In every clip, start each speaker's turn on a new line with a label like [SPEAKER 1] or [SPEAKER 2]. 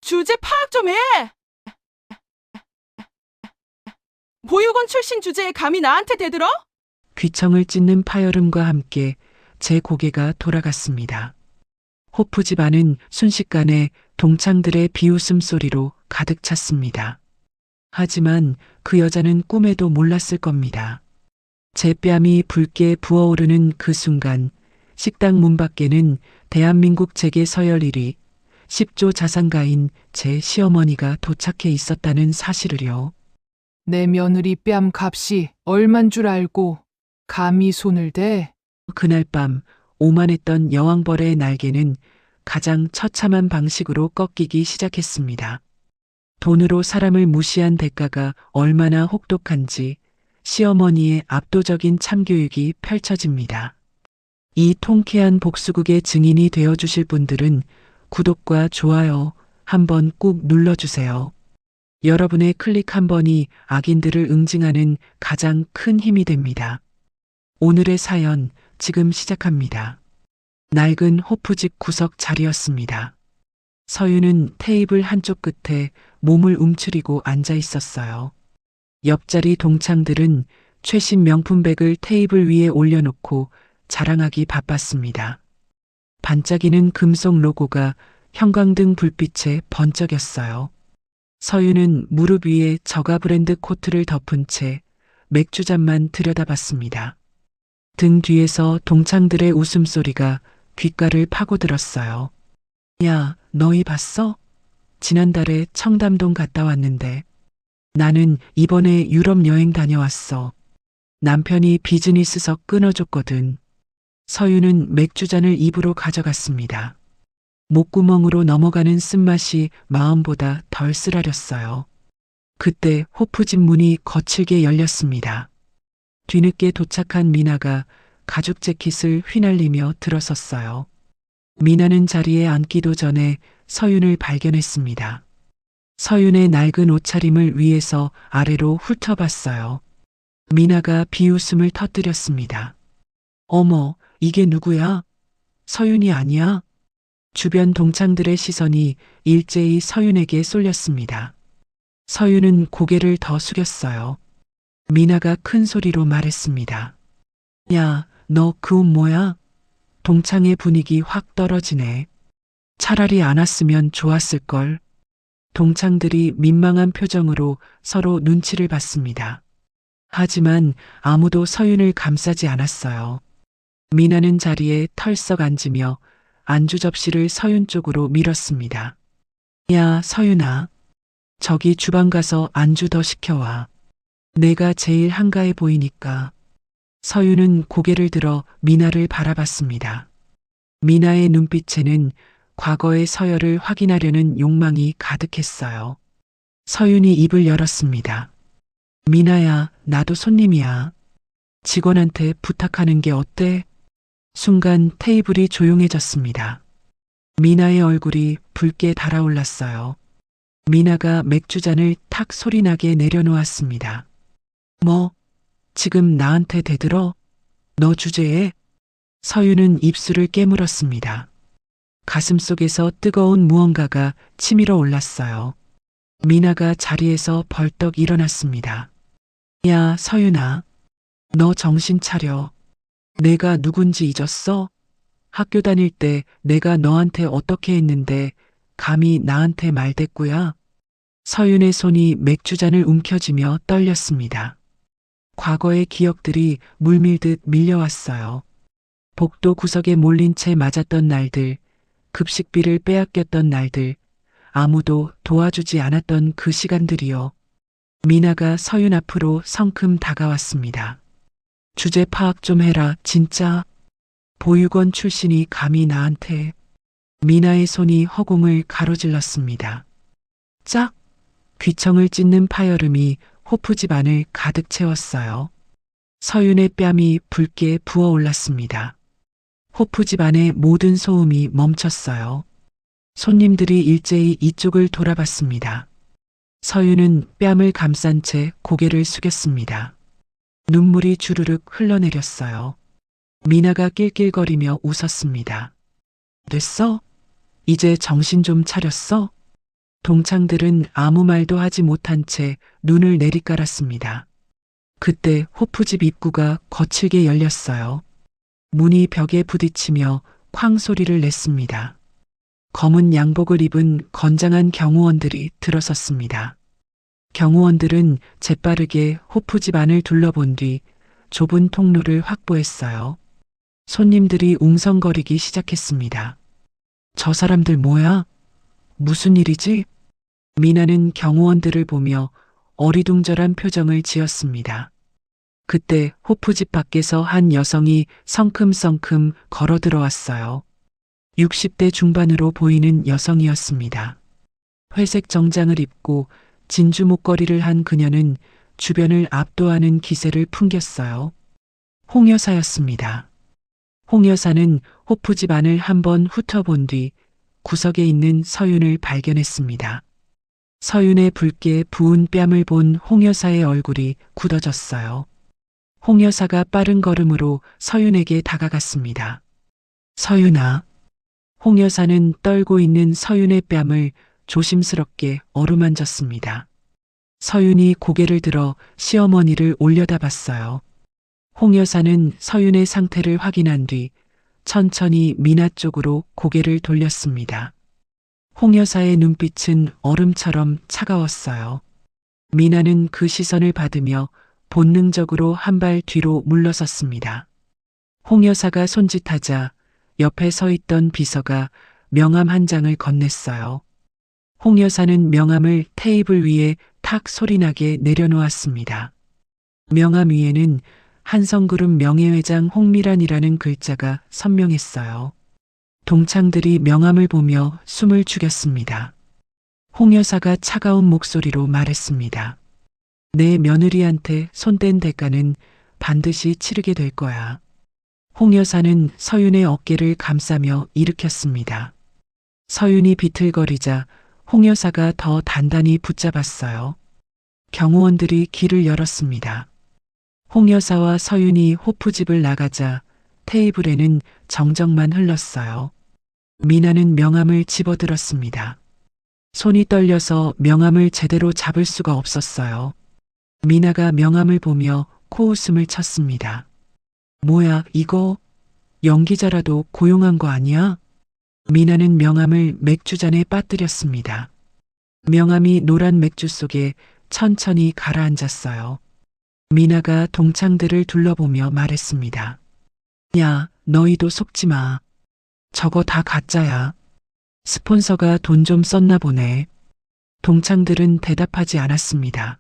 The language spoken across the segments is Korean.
[SPEAKER 1] 주제 파악 좀 해! 보육원 출신 주제에 감히 나한테 대들어?
[SPEAKER 2] 귀청을 찢는 파열음과 함께 제 고개가 돌아갔습니다. 호프 집안은 순식간에 동창들의 비웃음 소리로 가득 찼습니다. 하지만 그 여자는 꿈에도 몰랐을 겁니다. 제 뺨이 붉게 부어오르는 그 순간 식당 문 밖에는 대한민국 재계 서열 1위 10조 자산가인 제 시어머니가 도착해 있었다는 사실을요.
[SPEAKER 3] 내 며느리 뺨 값이 얼만 줄 알고 감히 손을 대?
[SPEAKER 2] 그날 밤 오만했던 여왕벌의 날개는 가장 처참한 방식으로 꺾이기 시작했습니다. 돈으로 사람을 무시한 대가가 얼마나 혹독한지 시어머니의 압도적인 참교육이 펼쳐집니다. 이 통쾌한 복수극의 증인이 되어주실 분들은 구독과 좋아요 한번 꾹 눌러주세요. 여러분의 클릭 한 번이 악인들을 응징하는 가장 큰 힘이 됩니다. 오늘의 사연 지금 시작합니다. 낡은 호프집 구석 자리였습니다. 서윤은 테이블 한쪽 끝에 몸을 움츠리고 앉아 있었어요. 옆자리 동창들은 최신 명품백을 테이블 위에 올려놓고 자랑하기 바빴습니다. 반짝이는 금속 로고가 형광등 불빛에 번쩍였어요. 서윤은 무릎 위에 저가 브랜드 코트를 덮은 채 맥주잔만 들여다봤습니다. 등 뒤에서 동창들의 웃음소리가 귓가를 파고들었어요. 야, 너희 봤어? 지난달에 청담동 갔다 왔는데. 나는 이번에 유럽 여행 다녀왔어. 남편이 비즈니스석 끊어줬거든. 서윤은 맥주잔을 입으로 가져갔습니다. 목구멍으로 넘어가는 쓴맛이 마음보다 덜 쓰라렸어요. 그때 호프집 문이 거칠게 열렸습니다. 뒤늦게 도착한 미나가 가죽 재킷을 휘날리며 들어섰어요. 미나는 자리에 앉기도 전에 서윤을 발견했습니다. 서윤의 낡은 옷차림을 위에서 아래로 훑어봤어요. 미나가 비웃음을 터뜨렸습니다. 어머, 이게 누구야? 서윤이 아니야? 주변 동창들의 시선이 일제히 서윤에게 쏠렸습니다. 서윤은 고개를 더 숙였어요. 미나가 큰 소리로 말했습니다. 야, 너 그 옷 뭐야? 동창의 분위기 확 떨어지네. 차라리 안 왔으면 좋았을걸. 동창들이 민망한 표정으로 서로 눈치를 봤습니다. 하지만 아무도 서윤을 감싸지 않았어요. 미나는 자리에 털썩 앉으며 안주 접시를 서윤 쪽으로 밀었습니다. 야, 서윤아. 저기 주방 가서 안주 더 시켜와. 내가 제일 한가해 보이니까. 서윤은 고개를 들어 미나를 바라봤습니다. 미나의 눈빛에는 과거의 서열을 확인하려는 욕망이 가득했어요. 서윤이 입을 열었습니다. 미나야, 나도 손님이야. 직원한테 부탁하는 게 어때? 순간 테이블이 조용해졌습니다. 미나의 얼굴이 붉게 달아올랐어요. 미나가 맥주잔을 탁 소리나게 내려놓았습니다. 뭐, 지금 나한테 대들어? 너 주제에? 서윤은 입술을 깨물었습니다. 가슴속에서 뜨거운 무언가가 치밀어 올랐어요. 미나가 자리에서 벌떡 일어났습니다. 야, 서윤아. 너 정신 차려. 내가 누군지 잊었어? 학교 다닐 때 내가 너한테 어떻게 했는데 감히 나한테 말대꾸야? 서윤의 손이 맥주잔을 움켜쥐며 떨렸습니다. 과거의 기억들이 물밀듯 밀려왔어요. 복도 구석에 몰린 채 맞았던 날들, 급식비를 빼앗겼던 날들, 아무도 도와주지 않았던 그 시간들이요. 미나가 서윤 앞으로 성큼 다가왔습니다. 주제 파악 좀 해라, 진짜. 보육원 출신이 감히 나한테. 미나의 손이 허공을 가로질렀습니다. 짝! 귀청을 찢는 파열음이 호프집 안을 가득 채웠어요. 서윤의 뺨이 붉게 부어올랐습니다. 호프집 안의 모든 소음이 멈췄어요. 손님들이 일제히 이쪽을 돌아봤습니다. 서윤은 뺨을 감싼 채 고개를 숙였습니다. 눈물이 주르륵 흘러내렸어요. 미나가 낄낄거리며 웃었습니다. 됐어? 이제 정신 좀 차렸어? 동창들은 아무 말도 하지 못한 채 눈을 내리깔았습니다. 그때 호프집 입구가 거칠게 열렸어요. 문이 벽에 부딪히며 쾅 소리를 냈습니다. 검은 양복을 입은 건장한 경호원들이 들어섰습니다. 경호원들은 재빠르게 호프집 안을 둘러본 뒤 좁은 통로를 확보했어요. 손님들이 웅성거리기 시작했습니다. 저 사람들 뭐야? 무슨 일이지? 미나는 경호원들을 보며 어리둥절한 표정을 지었습니다. 그때 호프집 밖에서 한 여성이 성큼성큼 걸어 들어왔어요. 60대 중반으로 보이는 여성이었습니다. 회색 정장을 입고 진주 목걸이를 한 그녀는 주변을 압도하는 기세를 풍겼어요. 홍 여사였습니다. 홍 여사는 호프집 안을 한번 훑어본 뒤 구석에 있는 서윤을 발견했습니다. 서윤의 붉게 부은 뺨을 본 홍 여사의 얼굴이 굳어졌어요. 홍 여사가 빠른 걸음으로 서윤에게 다가갔습니다. 서윤아. 홍 여사는 떨고 있는 서윤의 뺨을 조심스럽게 어루만졌습니다. 서윤이 고개를 들어 시어머니를 올려다봤어요. 홍 여사는 서윤의 상태를 확인한 뒤 천천히 미나 쪽으로 고개를 돌렸습니다. 홍 여사의 눈빛은 얼음처럼 차가웠어요. 미나는 그 시선을 받으며 본능적으로 한 발 뒤로 물러섰습니다. 홍 여사가 손짓하자 옆에 서 있던 비서가 명함 한 장을 건넸어요. 홍 여사는 명함을 테이블 위에 탁 소리나게 내려놓았습니다. 명함 위에는 한성그룹 명예회장 홍미란이라는 글자가 선명했어요. 동창들이 명함을 보며 숨을 죽였습니다. 홍 여사가 차가운 목소리로 말했습니다. 내 며느리한테 손댄 대가는 반드시 치르게 될 거야. 홍 여사는 서윤의 어깨를 감싸며 일으켰습니다. 서윤이 비틀거리자 홍 여사가 더 단단히 붙잡았어요. 경호원들이 길을 열었습니다. 홍 여사와 서윤이 호프집을 나가자 테이블에는 정적만 흘렀어요. 미나는 명함을 집어들었습니다. 손이 떨려서 명함을 제대로 잡을 수가 없었어요. 미나가 명함을 보며 코웃음을 쳤습니다. 뭐야, 이거? 연기자라도 고용한 거 아니야? 미나는 명함을 맥주잔에 빠뜨렸습니다. 명함이 노란 맥주 속에 천천히 가라앉았어요. 미나가 동창들을 둘러보며 말했습니다. 야, 너희도 속지 마. 저거 다 가짜야. 스폰서가 돈 좀 썼나 보네. 동창들은 대답하지 않았습니다.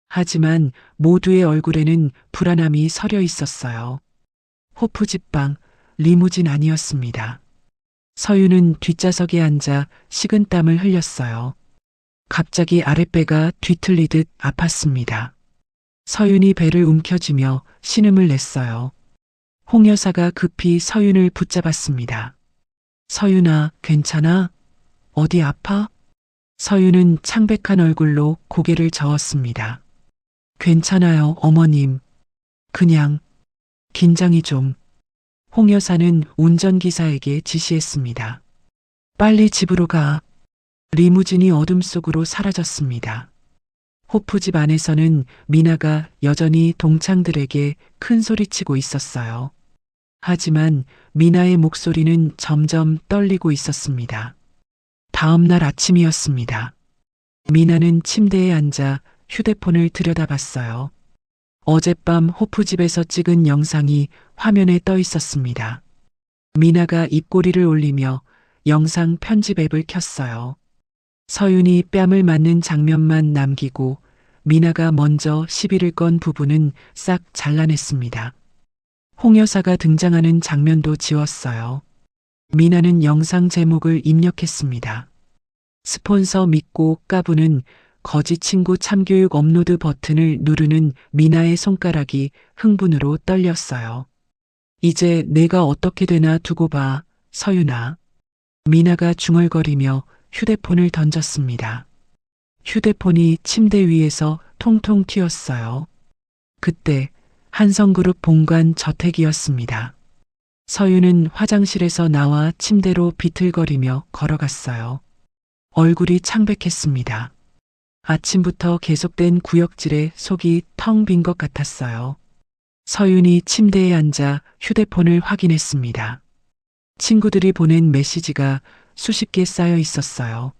[SPEAKER 2] 하지만 모두의 얼굴에는 불안함이 서려 있었어요. 호프집방, 리무진 아니었습니다. 서윤은 뒷좌석에 앉아 식은땀을 흘렸어요. 갑자기 아랫배가 뒤틀리듯 아팠습니다. 서윤이 배를 움켜쥐며 신음을 냈어요. 홍 여사가 급히 서윤을 붙잡았습니다. 서윤아, 괜찮아? 어디 아파? 서윤은 창백한 얼굴로 고개를 저었습니다. 괜찮아요, 어머님. 그냥 긴장이 좀. 홍 여사는 운전기사에게 지시했습니다. 빨리 집으로 가. 리무진이 어둠 속으로 사라졌습니다. 호프집 안에서는 미나가 여전히 동창들에게 큰 소리치고 있었어요. 하지만 미나의 목소리는 점점 떨리고 있었습니다. 다음 날 아침이었습니다. 미나는 침대에 앉아 휴대폰을 들여다봤어요. 어젯밤 호프집에서 찍은 영상이 화면에 떠 있었습니다. 미나가 입꼬리를 올리며 영상 편집 앱을 켰어요. 서윤이 뺨을 맞는 장면만 남기고 미나가 먼저 시비를 건 부분은 싹 잘라냈습니다. 홍 여사가 등장하는 장면도 지웠어요. 미나는 영상 제목을 입력했습니다. 스폰서 믿고 까부는 거지 친구 참교육 업로드 버튼을 누르는 미나의 손가락이 흥분으로 떨렸어요. 이제 내가 어떻게 되나 두고 봐, 서윤아. 미나가 중얼거리며 휴대폰을 던졌습니다. 휴대폰이 침대 위에서 통통 튀었어요. 그때 한성그룹 본관 저택이었습니다. 서윤은 화장실에서 나와 침대로 비틀거리며 걸어갔어요. 얼굴이 창백했습니다. 아침부터 계속된 구역질에 속이 텅 빈 것 같았어요. 서윤이 침대에 앉아 휴대폰을 확인했습니다. 친구들이 보낸 메시지가 수십 개 쌓여 있었어요.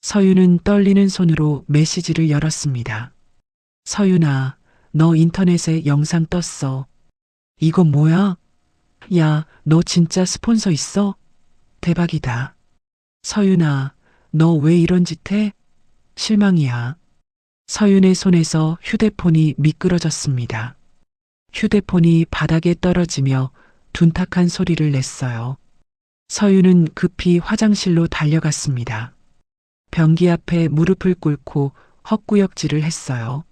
[SPEAKER 2] 서윤은 떨리는 손으로 메시지를 열었습니다. 서윤아, 너 인터넷에 영상 떴어. 이거 뭐야? 야, 너 진짜 스폰서 있어? 대박이다. 서윤아, 너 왜 이런 짓 해? 실망이야. 서윤의 손에서 휴대폰이 미끄러졌습니다. 휴대폰이 바닥에 떨어지며 둔탁한 소리를 냈어요. 서윤은 급히 화장실로 달려갔습니다. 변기 앞에 무릎을 꿇고 헛구역질을 했어요.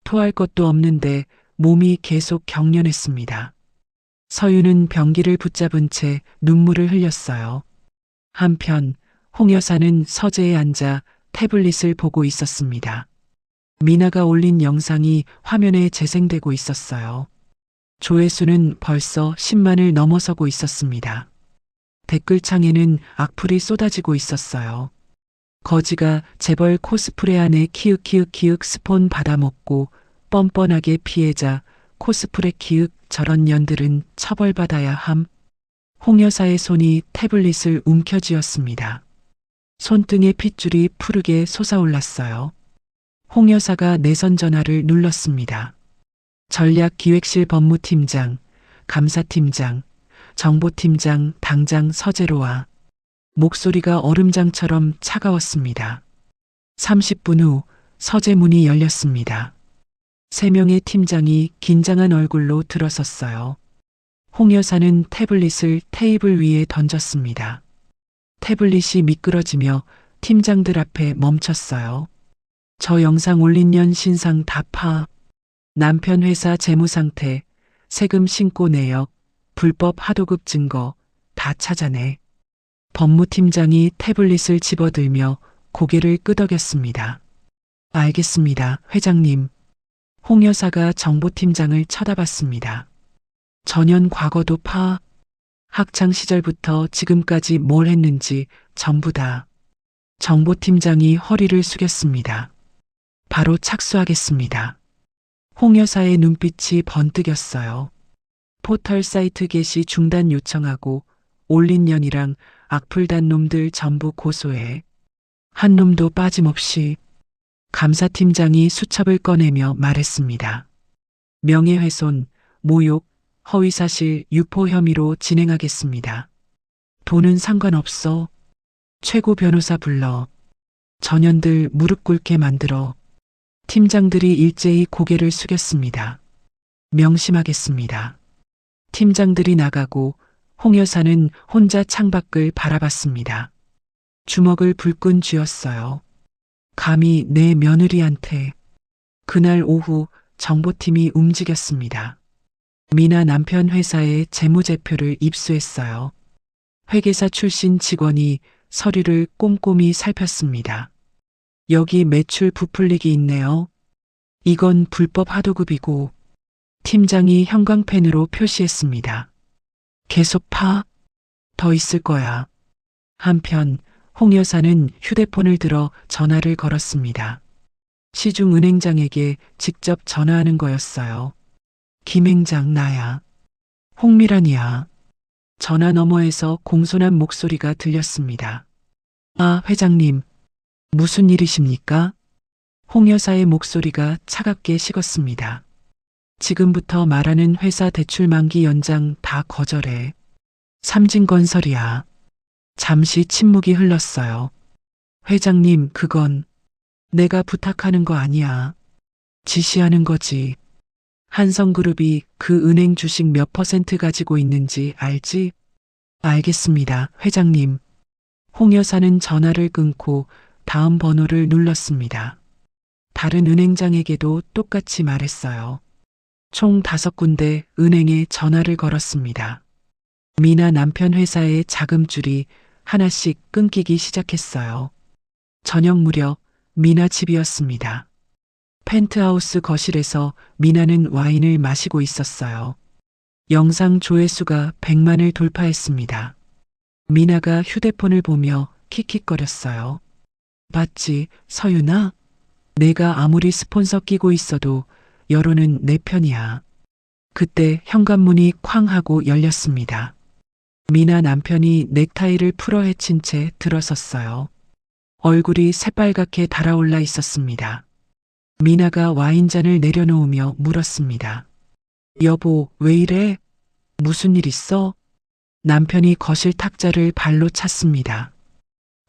[SPEAKER 2] 토할 것도 없는데 몸이 계속 경련했습니다. 서윤은 변기를 붙잡은 채 눈물을 흘렸어요. 한편 홍 여사는 서재에 앉아 태블릿을 보고 있었습니다. 미나가 올린 영상이 화면에 재생되고 있었어요. 조회수는 벌써 10만을 넘어서고 있었습니다. 댓글창에는 악플이 쏟아지고 있었어요. 거지가 재벌 코스프레 안에 키읔키읔키읔 스폰 받아먹고 뻔뻔하게 피해자 코스프레 키읔 저런 년들은 처벌받아야 함. 홍 여사의 손이 태블릿을 움켜쥐었습니다. 손등에 핏줄이 푸르게 솟아올랐어요. 홍 여사가 내선 전화를 눌렀습니다. 전략기획실 법무팀장, 감사팀장, 정보팀장 당장 서재로 와. 목소리가 얼음장처럼 차가웠습니다. 30분 후 서재 문이 열렸습니다. 3명의 팀장이 긴장한 얼굴로 들어섰어요. 홍 여사는 태블릿을 테이블 위에 던졌습니다. 태블릿이 미끄러지며 팀장들 앞에 멈췄어요. 저 영상 올린 년 신상 다 파. 남편 회사 재무상태, 세금 신고 내역, 불법 하도급 증거 다 찾아내. 법무팀장이 태블릿을 집어들며 고개를 끄덕였습니다. 알겠습니다, 회장님. 홍 여사가 정보팀장을 쳐다봤습니다. 전현 과거도 파. 학창 시절부터 지금까지 뭘 했는지 전부 다. 정보팀장이 허리를 숙였습니다. 바로 착수하겠습니다. 홍 여사의 눈빛이 번뜩였어요. 포털 사이트 게시 중단 요청하고 올린 년이랑 악플단 놈들 전부 고소해. 한 놈도 빠짐없이. 감사팀장이 수첩을 꺼내며 말했습니다. 명예훼손, 모욕, 허위사실 유포 혐의로 진행하겠습니다. 돈은 상관없어. 최고 변호사 불러. 전현들 무릎 꿇게 만들어. 팀장들이 일제히 고개를 숙였습니다. 명심하겠습니다. 팀장들이 나가고 홍 여사는 혼자 창밖을 바라봤습니다. 주먹을 불끈 쥐었어요. 감히 내 며느리한테. 그날 오후 정보팀이 움직였습니다. 미나 남편 회사의 재무제표를 입수했어요. 회계사 출신 직원이 서류를 꼼꼼히 살폈습니다. 여기 매출 부풀리기 있네요. 이건 불법 하도급이고. 팀장이 형광펜으로 표시했습니다. 계속 파. 더 있을 거야. 한편 홍 여사는 휴대폰을 들어 전화를 걸었습니다. 시중은행장에게 직접 전화하는 거였어요. 김행장 나야. 홍미란이야. 전화 너머에서 공손한 목소리가 들렸습니다. 아, 회장님. 무슨 일이십니까? 홍 여사의 목소리가 차갑게 식었습니다. 지금부터 말하는 회사 대출 만기 연장 다 거절해. 삼진건설이야. 잠시 침묵이 흘렀어요. 회장님, 그건 내가 부탁하는 거 아니야. 지시하는 거지. 한성그룹이 그 은행 주식 몇 % 가지고 있는지 알지? 알겠습니다, 회장님. 홍 여사는 전화를 끊고 다음 번호를 눌렀습니다. 다른 은행장에게도 똑같이 말했어요. 총 5군데 은행에 전화를 걸었습니다. 미나 남편 회사의 자금줄이 하나씩 끊기기 시작했어요. 저녁 무렵 미나 집이었습니다. 펜트하우스 거실에서 미나는 와인을 마시고 있었어요. 영상 조회수가 100만을 돌파했습니다. 미나가 휴대폰을 보며 킥킥거렸어요. 봤지, 서윤아? 내가 아무리 스폰서 끼고 있어도 여론은 내 편이야. 그때 현관문이 쾅 하고 열렸습니다. 미나 남편이 넥타이를 풀어 헤친 채 들어섰어요. 얼굴이 새빨갛게 달아올라 있었습니다. 미나가 와인잔을 내려놓으며 물었습니다. 여보, 왜 이래? 무슨 일 있어? 남편이 거실 탁자를 발로 찼습니다.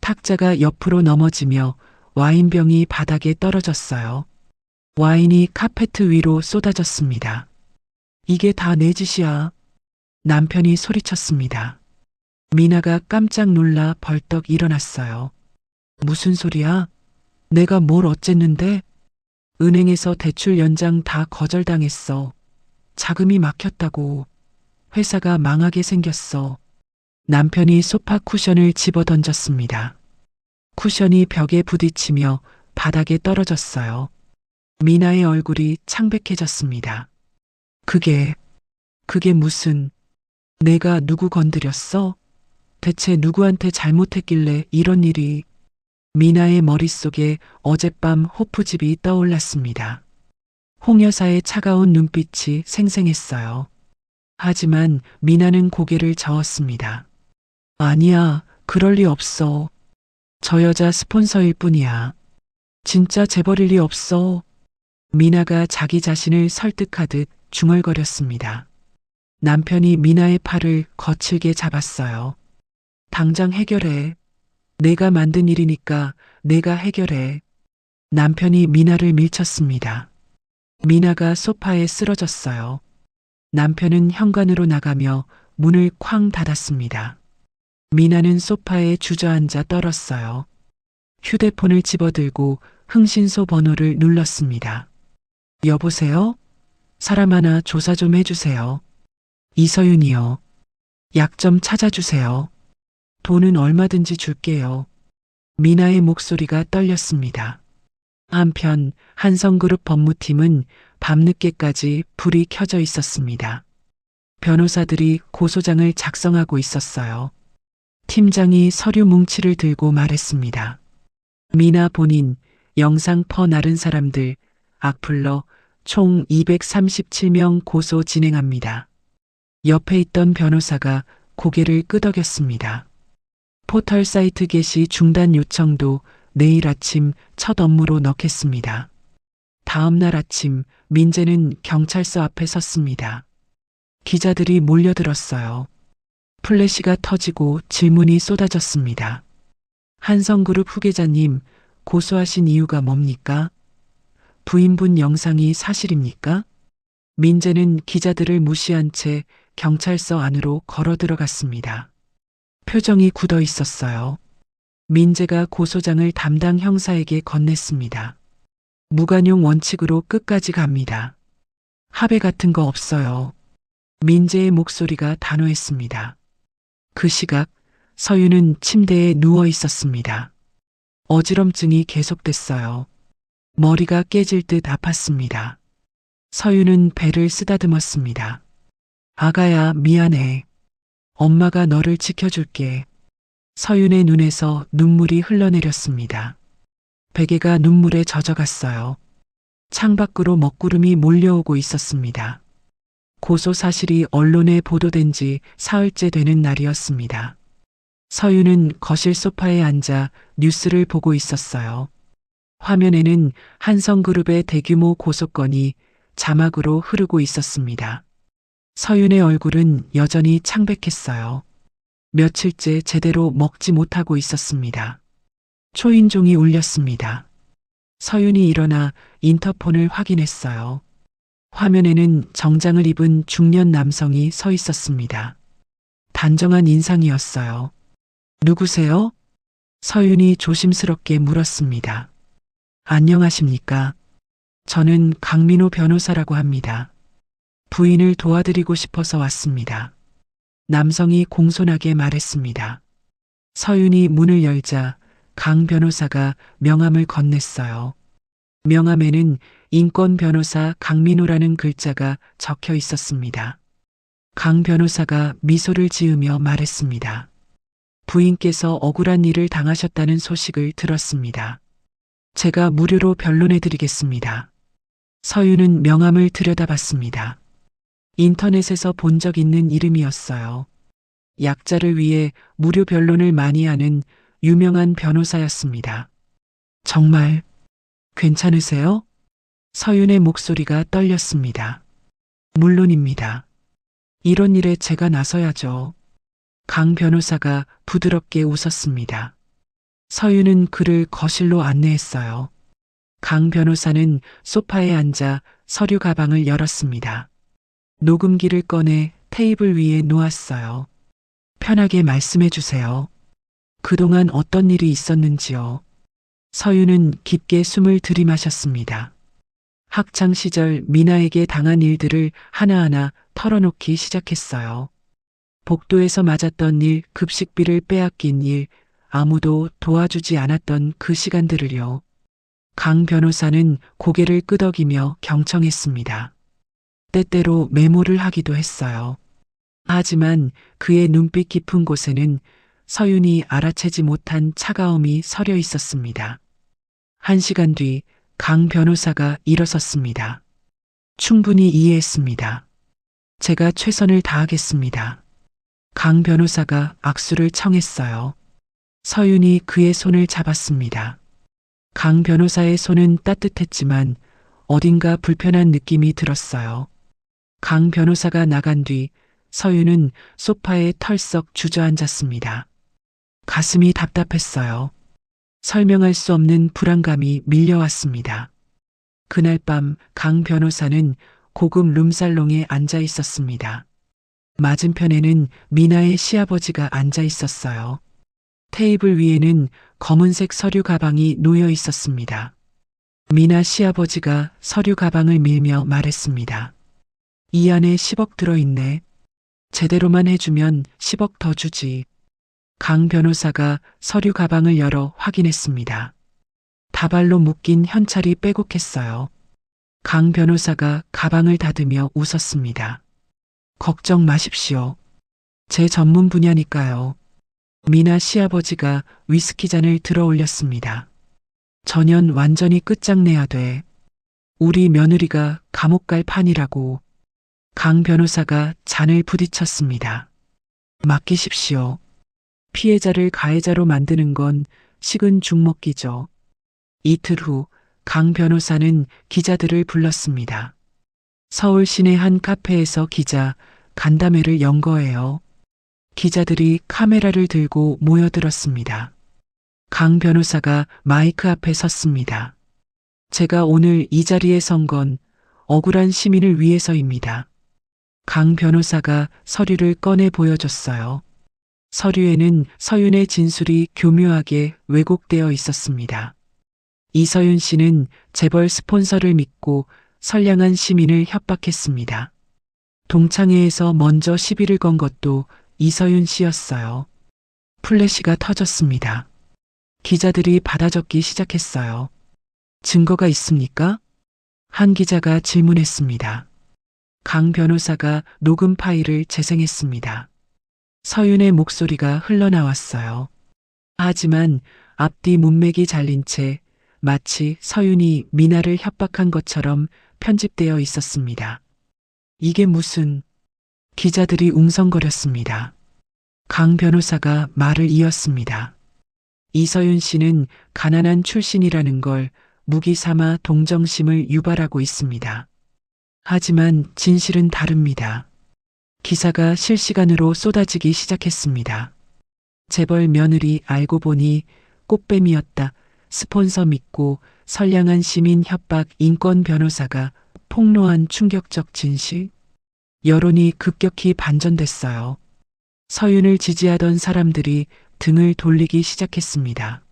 [SPEAKER 2] 탁자가 옆으로 넘어지며 와인병이 바닥에 떨어졌어요. 와인이 카페트 위로 쏟아졌습니다. 이게 다 내 짓이야. 남편이 소리쳤습니다. 미나가 깜짝 놀라 벌떡 일어났어요. 무슨 소리야? 내가 뭘 어쨌는데? 은행에서 대출 연장 다 거절당했어. 자금이 막혔다고. 회사가 망하게 생겼어. 남편이 소파 쿠션을 집어 던졌습니다. 쿠션이 벽에 부딪히며 바닥에 떨어졌어요. 미나의 얼굴이 창백해졌습니다. 그게 무슨, 내가 누구 건드렸어? 대체 누구한테 잘못했길래 이런 일이. 미나의 머릿속에 어젯밤 호프집이 떠올랐습니다. 홍 여사의 차가운 눈빛이 생생했어요. 하지만 미나는 고개를 저었습니다. 아니야, 그럴 리 없어. 저 여자 스폰서일 뿐이야. 진짜 재벌일 리 없어. 미나가 자기 자신을 설득하듯 중얼거렸습니다. 남편이 미나의 팔을 거칠게 잡았어요. 당장 해결해. 내가 만든 일이니까 내가 해결해. 남편이 미나를 밀쳤습니다. 미나가 소파에 쓰러졌어요. 남편은 현관으로 나가며 문을 쾅 닫았습니다. 미나는 소파에 주저앉아 떨었어요. 휴대폰을 집어들고 흥신소 번호를 눌렀습니다. 여보세요? 사람 하나 조사 좀 해주세요. 이서윤이요. 약 좀 찾아주세요. 돈은 얼마든지 줄게요. 미나의 목소리가 떨렸습니다. 한편 한성그룹 법무팀은 밤늦게까지 불이 켜져 있었습니다. 변호사들이 고소장을 작성하고 있었어요. 팀장이 서류 뭉치를 들고 말했습니다. 미나 본인, 영상 퍼나른 사람들, 악플러 총 237명 고소 진행합니다. 옆에 있던 변호사가 고개를 끄덕였습니다. 포털 사이트 게시 중단 요청도 내일 아침 첫 업무로 넣겠습니다. 다음 날 아침 민재는 경찰서 앞에 섰습니다. 기자들이 몰려들었어요. 플래시가 터지고 질문이 쏟아졌습니다. 한성그룹 후계자님, 고소하신 이유가 뭡니까? 부인분 영상이 사실입니까? 민재는 기자들을 무시한 채 경찰서 안으로 걸어 들어갔습니다. 표정이 굳어 있었어요. 민재가 고소장을 담당 형사에게 건넸습니다. 무관용 원칙으로 끝까지 갑니다. 합의 같은 거 없어요. 민재의 목소리가 단호했습니다. 그 시각 서윤은 침대에 누워 있었습니다. 어지럼증이 계속됐어요. 머리가 깨질 듯 아팠습니다. 서윤은 배를 쓰다듬었습니다. 아가야, 미안해. 엄마가 너를 지켜줄게. 서윤의 눈에서 눈물이 흘러내렸습니다. 베개가 눈물에 젖어갔어요. 창밖으로 먹구름이 몰려오고 있었습니다. 고소 사실이 언론에 보도된 지 사흘째 되는 날이었습니다. 서윤은 거실 소파에 앉아 뉴스를 보고 있었어요. 화면에는 한성그룹의 대규모 고소건이 자막으로 흐르고 있었습니다. 서윤의 얼굴은 여전히 창백했어요. 며칠째 제대로 먹지 못하고 있었습니다. 초인종이 울렸습니다. 서윤이 일어나 인터폰을 확인했어요. 화면에는 정장을 입은 중년 남성이 서 있었습니다. 단정한 인상이었어요. 누구세요? 서윤이 조심스럽게 물었습니다. 안녕하십니까? 저는 강민호 변호사라고 합니다. 부인을 도와드리고 싶어서 왔습니다. 남성이 공손하게 말했습니다. 서윤이 문을 열자 강 변호사가 명함을 건넸어요. 명함에는 인권 변호사 강민호라는 글자가 적혀 있었습니다. 강 변호사가 미소를 지으며 말했습니다. 부인께서 억울한 일을 당하셨다는 소식을 들었습니다. 제가 무료로 변론해드리겠습니다. 서윤은 명함을 들여다봤습니다. 인터넷에서 본 적 있는 이름이었어요. 약자를 위해 무료 변론을 많이 하는 유명한 변호사였습니다. 정말 괜찮으세요? 서윤의 목소리가 떨렸습니다. 물론입니다. 이런 일에 제가 나서야죠. 강 변호사가 부드럽게 웃었습니다. 서윤은 그를 거실로 안내했어요. 강 변호사는 소파에 앉아 서류 가방을 열었습니다. 녹음기를 꺼내 테이블 위에 놓았어요. 편하게 말씀해 주세요. 그동안 어떤 일이 있었는지요. 서윤은 깊게 숨을 들이마셨습니다. 학창 시절 미나에게 당한 일들을 하나하나 털어놓기 시작했어요. 복도에서 맞았던 일, 급식비를 빼앗긴 일, 아무도 도와주지 않았던 그 시간들을요. 강 변호사는 고개를 끄덕이며 경청했습니다. 때때로 메모를 하기도 했어요. 하지만 그의 눈빛 깊은 곳에는 서윤이 알아채지 못한 차가움이 서려 있었습니다. 1시간 뒤 강 변호사가 일어섰습니다. 충분히 이해했습니다. 제가 최선을 다하겠습니다. 강 변호사가 악수를 청했어요. 서윤이 그의 손을 잡았습니다. 강 변호사의 손은 따뜻했지만 어딘가 불편한 느낌이 들었어요. 강 변호사가 나간 뒤 서윤은 소파에 털썩 주저앉았습니다. 가슴이 답답했어요. 설명할 수 없는 불안감이 밀려왔습니다. 그날 밤 강 변호사는 고급 룸살롱에 앉아 있었습니다. 맞은편에는 미나의 시아버지가 앉아 있었어요. 테이블 위에는 검은색 서류 가방이 놓여 있었습니다. 미나 시아버지가 서류 가방을 밀며 말했습니다. 이 안에 10억 들어있네. 제대로만 해주면 10억 더 주지. 강 변호사가 서류 가방을 열어 확인했습니다. 다발로 묶인 현찰이 빼곡했어요. 강 변호사가 가방을 닫으며 웃었습니다. 걱정 마십시오. 제 전문 분야니까요. 미나 시아버지가 위스키 잔을 들어 올렸습니다. 전현 완전히 끝장내야 돼. 우리 며느리가 감옥 갈 판이라고. 강 변호사가 잔을 부딪혔습니다. 맡기십시오. 피해자를 가해자로 만드는 건 식은 죽 먹기죠. 이틀 후 강 변호사는 기자들을 불렀습니다. 서울 시내 한 카페에서 기자 간담회를 연 거예요. 기자들이 카메라를 들고 모여들었습니다. 강 변호사가 마이크 앞에 섰습니다. 제가 오늘 이 자리에 선 건 억울한 시민을 위해서입니다. 강 변호사가 서류를 꺼내 보여줬어요. 서류에는 서윤의 진술이 교묘하게 왜곡되어 있었습니다. 이서윤 씨는 재벌 스폰서를 믿고 선량한 시민을 협박했습니다. 동창회에서 먼저 시비를 건 것도 이서윤 씨였어요. 플래시가 터졌습니다. 기자들이 받아적기 시작했어요. 증거가 있습니까? 한 기자가 질문했습니다. 강 변호사가 녹음 파일을 재생했습니다. 서윤의 목소리가 흘러나왔어요. 하지만 앞뒤 문맥이 잘린 채 마치 서윤이 미나를 협박한 것처럼 편집되어 있었습니다. 이게 무슨... 기자들이 웅성거렸습니다. 강 변호사가 말을 이었습니다. 이서윤 씨는 가난한 출신이라는 걸 무기 삼아 동정심을 유발하고 있습니다. 하지만 진실은 다릅니다. 기사가 실시간으로 쏟아지기 시작했습니다. 재벌 며느리 알고 보니 꽃뱀이었다. 스폰서 믿고 선량한 시민 협박 인권 변호사가 폭로한 충격적 진실. 여론이 급격히 반전됐어요. 서윤을 지지하던 사람들이 등을 돌리기 시작했습니다.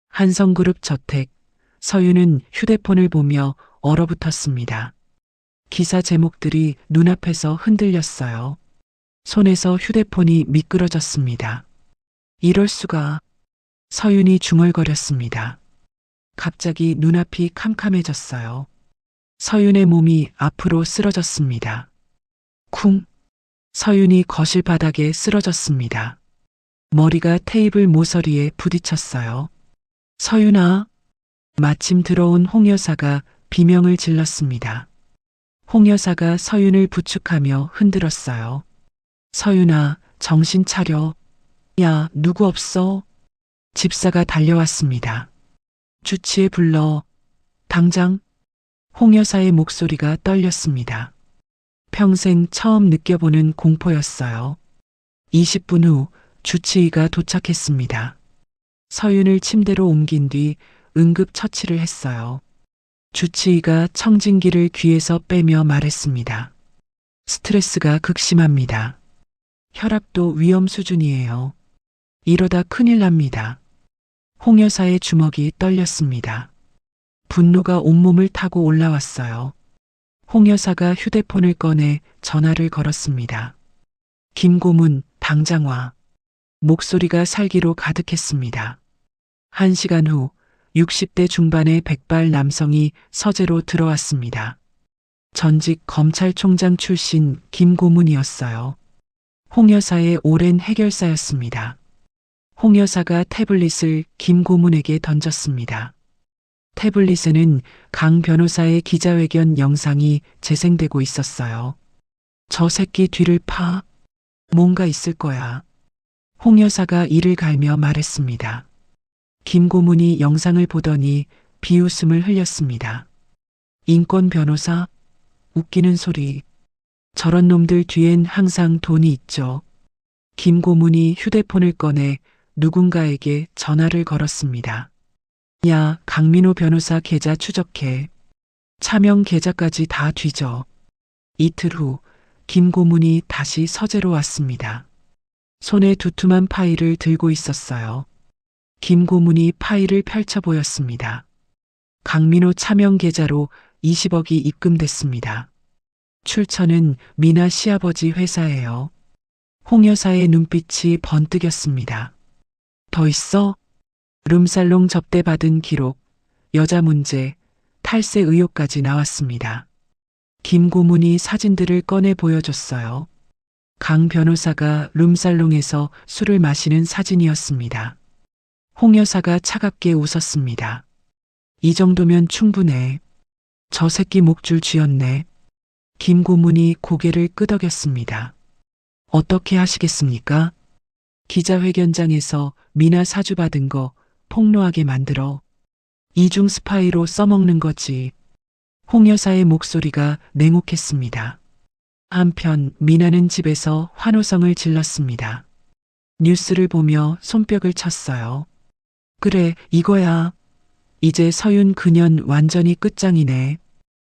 [SPEAKER 2] 한성그룹 저택, 서윤은 휴대폰을 보며 얼어붙었습니다. 기사 제목들이 눈앞에서 흔들렸어요. 손에서 휴대폰이 미끄러졌습니다. 이럴 수가... 서윤이 중얼거렸습니다. 갑자기 눈앞이 캄캄해졌어요. 서윤의 몸이 앞으로 쓰러졌습니다. 쿵! 서윤이 거실 바닥에 쓰러졌습니다. 머리가 테이블 모서리에 부딪혔어요. 서윤아. 마침 들어온 홍 여사가 비명을 질렀습니다. 홍 여사가 서윤을 부축하며 흔들었어요. 서윤아, 정신 차려. 야, 누구 없어? 집사가 달려왔습니다. 주치에 불러. 당장. 홍 여사의 목소리가 떨렸습니다. 평생 처음 느껴보는 공포였어요. 20분 후 주치의가 도착했습니다. 서윤을 침대로 옮긴 뒤 응급 처치를 했어요. 주치의가 청진기를 귀에서 빼며 말했습니다. 스트레스가 극심합니다. 혈압도 위험 수준이에요. 이러다 큰일 납니다. 홍 여사의 주먹이 떨렸습니다. 분노가 온몸을 타고 올라왔어요. 홍 여사가 휴대폰을 꺼내 전화를 걸었습니다. 김고문, 당장 와. 목소리가 살기로 가득했습니다. 1시간 후 60대 중반의 백발 남성이 서재로 들어왔습니다. 전직 검찰총장 출신 김고문이었어요. 홍 여사의 오랜 해결사였습니다. 홍 여사가 태블릿을 김고문에게 던졌습니다. 태블릿에는 강 변호사의 기자회견 영상이 재생되고 있었어요. 저 새끼 뒤를 파. 뭔가 있을 거야. 홍 여사가 이를 갈며 말했습니다. 김 고문이 영상을 보더니 비웃음을 흘렸습니다. 인권 변호사? 웃기는 소리. 저런 놈들 뒤엔 항상 돈이 있죠. 김 고문이 휴대폰을 꺼내 누군가에게 전화를 걸었습니다. 야, 강민호 변호사 계좌 추적해. 차명 계좌까지 다 뒤져. 이틀 후 김 고문이 다시 서재로 왔습니다. 손에 두툼한 파일을 들고 있었어요. 김 고문이 파일을 펼쳐 보였습니다. 강민호 차명 계좌로 20억이 입금됐습니다. 출처는 미나 시아버지 회사예요. 홍 여사의 눈빛이 번뜩였습니다. 더 있어? 룸살롱 접대받은 기록, 여자 문제, 탈세 의혹까지 나왔습니다. 김 고문이 사진들을 꺼내 보여줬어요. 강 변호사가 룸살롱에서 술을 마시는 사진이었습니다. 홍 여사가 차갑게 웃었습니다. 이 정도면 충분해. 저 새끼 목줄 쥐었네. 김 고문이 고개를 끄덕였습니다. 어떻게 하시겠습니까? 기자회견장에서 미나 사주 받은 거 폭로하게 만들어 이중 스파이로 써먹는 거지. 홍 여사의 목소리가 냉혹했습니다. 한편 미나는 집에서 환호성을 질렀습니다. 뉴스를 보며 손뼉을 쳤어요. 그래, 이거야. 이제 서윤 그년 완전히 끝장이네.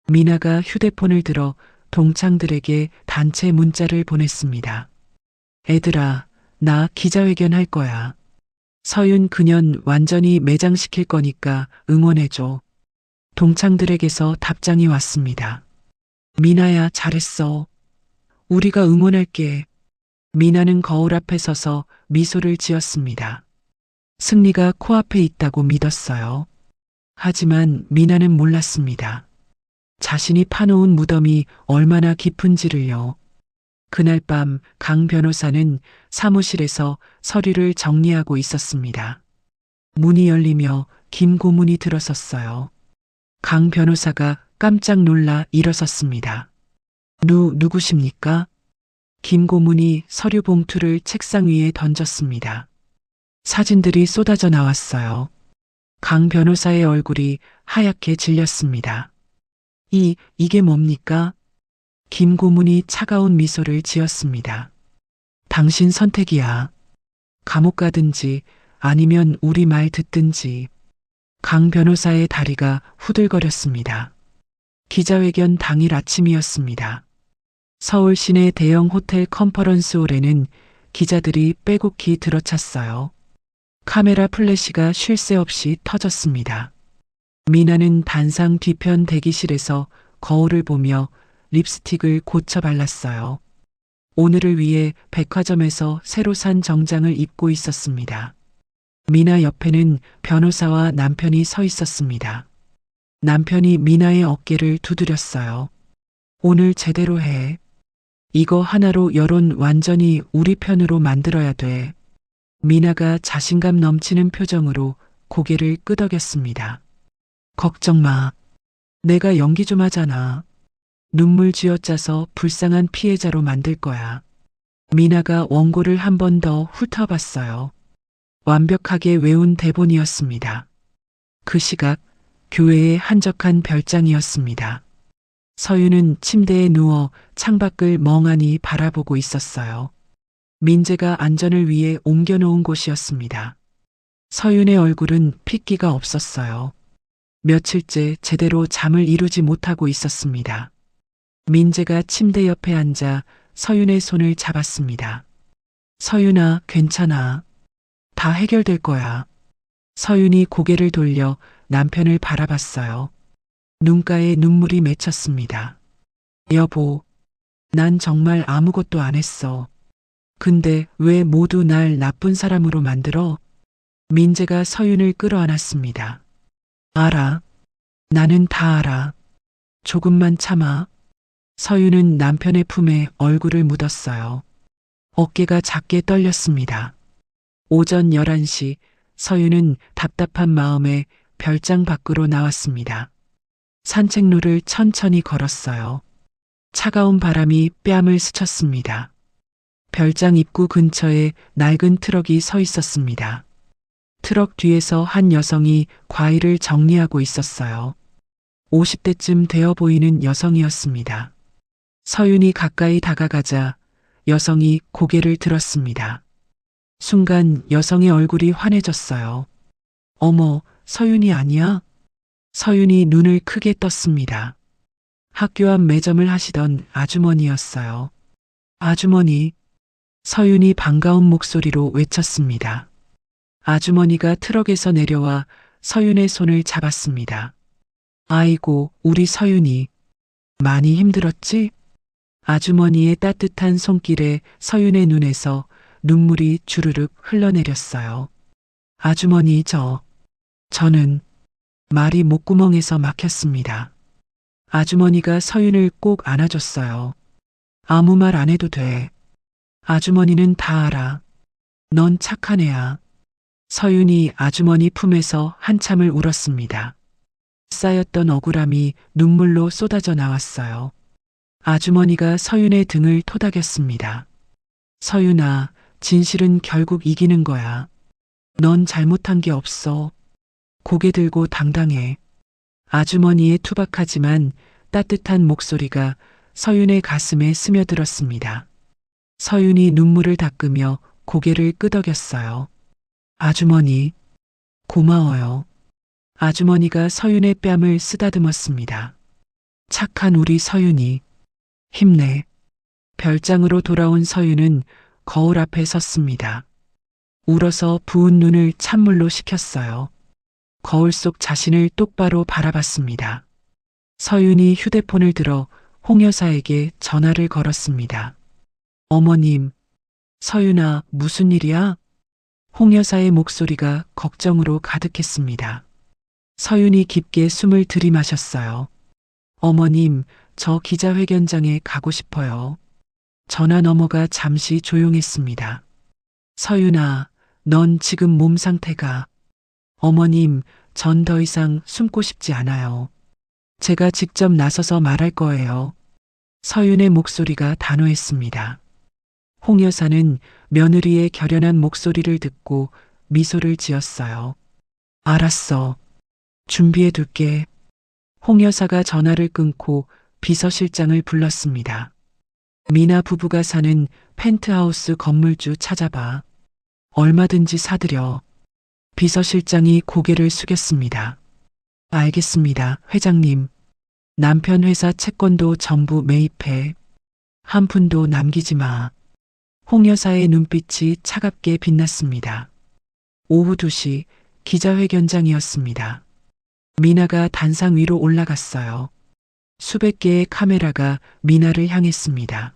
[SPEAKER 2] 미나가 휴대폰을 들어 동창들에게 단체 문자를 보냈습니다. 애들아, 나 기자회견 할 거야. 서윤 그년 완전히 매장시킬 거니까 응원해줘. 동창들에게서 답장이 왔습니다. 미나야, 잘했어. 우리가 응원할게. 미나는 거울 앞에 서서 미소를 지었습니다. 승리가 코앞에 있다고 믿었어요. 하지만 미나는 몰랐습니다. 자신이 파놓은 무덤이 얼마나 깊은지를요. 그날 밤 강 변호사는 사무실에서 서류를 정리하고 있었습니다. 문이 열리며 김 고문이 들어섰어요. 강 변호사가 깜짝 놀라 일어섰습니다. 누구십니까? 김 고문이 서류 봉투를 책상 위에 던졌습니다. 사진들이 쏟아져 나왔어요. 강 변호사의 얼굴이 하얗게 질렸습니다. 이게 뭡니까? 김 고문이 차가운 미소를 지었습니다. 당신 선택이야. 감옥 가든지 아니면 우리 말 듣든지. 강 변호사의 다리가 후들거렸습니다. 기자회견 당일 아침이었습니다. 서울 시내 대형 호텔 컨퍼런스홀에는 기자들이 빼곡히 들어찼어요. 카메라 플래시가 쉴 새 없이 터졌습니다. 미나는 단상 뒤편 대기실에서 거울을 보며 립스틱을 고쳐 발랐어요. 오늘을 위해 백화점에서 새로 산 정장을 입고 있었습니다. 미나 옆에는 변호사와 남편이 서 있었습니다. 남편이 미나의 어깨를 두드렸어요. 오늘 제대로 해. 이거 하나로 여론 완전히 우리 편으로 만들어야 돼. 미나가 자신감 넘치는 표정으로 고개를 끄덕였습니다. 걱정 마. 내가 연기 좀 하잖아. 눈물 쥐어짜서 불쌍한 피해자로 만들 거야. 미나가 원고를 한 번 더 훑어봤어요. 완벽하게 외운 대본이었습니다. 그 시각 교회의 한적한 별장이었습니다. 서윤은 침대에 누워 창밖을 멍하니 바라보고 있었어요. 민재가 안전을 위해 옮겨놓은 곳이었습니다. 서윤의 얼굴은 핏기가 없었어요. 며칠째 제대로 잠을 이루지 못하고 있었습니다. 민재가 침대 옆에 앉아 서윤의 손을 잡았습니다. 서윤아, 괜찮아. 다 해결될 거야. 서윤이 고개를 돌려 남편을 바라봤어요. 눈가에 눈물이 맺혔습니다. 여보, 난 정말 아무것도 안 했어. 근데 왜 모두 날 나쁜 사람으로 만들어? 민재가 서윤을 끌어안았습니다. 알아. 나는 다 알아. 조금만 참아. 서윤은 남편의 품에 얼굴을 묻었어요. 어깨가 작게 떨렸습니다. 오전 11시 서윤은 답답한 마음에 별장 밖으로 나왔습니다. 산책로를 천천히 걸었어요. 차가운 바람이 뺨을 스쳤습니다. 별장 입구 근처에 낡은 트럭이 서 있었습니다. 트럭 뒤에서 한 여성이 과일을 정리하고 있었어요. 50대쯤 되어 보이는 여성이었습니다. 서윤이 가까이 다가가자 여성이 고개를 들었습니다. 순간 여성의 얼굴이 환해졌어요. 어머, 서윤이 아니야? 서윤이 눈을 크게 떴습니다. 학교 앞 매점을 하시던 아주머니였어요. 아주머니. 서윤이 반가운 목소리로 외쳤습니다. 아주머니가 트럭에서 내려와 서윤의 손을 잡았습니다. 아이고, 우리 서윤이. 많이 힘들었지? 아주머니의 따뜻한 손길에 서윤의 눈에서 눈물이 주르륵 흘러내렸어요. 아주머니, 저는 말이 목구멍에서 막혔습니다. 아주머니가 서윤을 꼭 안아줬어요. 아무 말 안 해도 돼. 아주머니는 다 알아. 넌 착한 애야. 서윤이 아주머니 품에서 한참을 울었습니다. 쌓였던 억울함이 눈물로 쏟아져 나왔어요. 아주머니가 서윤의 등을 토닥였습니다. 서윤아, 진실은 결국 이기는 거야. 넌 잘못한 게 없어. 고개 들고 당당해. 아주머니의 투박하지만 따뜻한 목소리가 서윤의 가슴에 스며들었습니다. 서윤이 눈물을 닦으며 고개를 끄덕였어요. 아주머니, 고마워요. 아주머니가 서윤의 뺨을 쓰다듬었습니다. 착한 우리 서윤이, 힘내. 별장으로 돌아온 서윤은 거울 앞에 섰습니다. 울어서 부은 눈을 찬물로 식혔어요. 거울 속 자신을 똑바로 바라봤습니다. 서윤이 휴대폰을 들어 홍 여사에게 전화를 걸었습니다. 어머님, 서윤아, 무슨 일이야? 홍 여사의 목소리가 걱정으로 가득했습니다. 서윤이 깊게 숨을 들이마셨어요. 어머님, 저 기자회견장에 가고 싶어요. 전화 너머가 잠시 조용했습니다. 서윤아, 넌 지금 몸 상태가... 어머님, 전 더 이상 숨고 싶지 않아요. 제가 직접 나서서 말할 거예요. 서윤의 목소리가 단호했습니다. 홍 여사는 며느리의 결연한 목소리를 듣고 미소를 지었어요. 알았어. 준비해 둘게. 홍 여사가 전화를 끊고 비서실장을 불렀습니다. 미나 부부가 사는 펜트하우스 건물주 찾아봐. 얼마든지 사드려. 비서실장이 고개를 숙였습니다. 알겠습니다, 회장님. 남편 회사 채권도 전부 매입해. 한 푼도 남기지 마. 홍 여사의 눈빛이 차갑게 빛났습니다. 오후 2시 기자회견장이었습니다. 미나가 단상 위로 올라갔어요. 수백 개의 카메라가 미나를 향했습니다.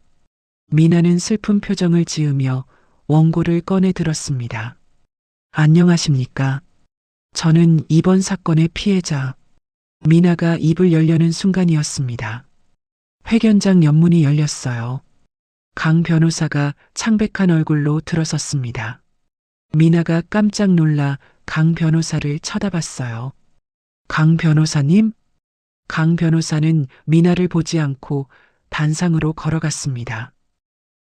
[SPEAKER 2] 미나는 슬픈 표정을 지으며 원고를 꺼내 들었습니다. 안녕하십니까? 저는 이번 사건의 피해자. 미나가 입을 열려는 순간이었습니다. 회견장 연문이 열렸어요. 강 변호사가 창백한 얼굴로 들어섰습니다. 미나가 깜짝 놀라 강 변호사를 쳐다봤어요. 강 변호사님? 강 변호사는 미나를 보지 않고 단상으로 걸어갔습니다.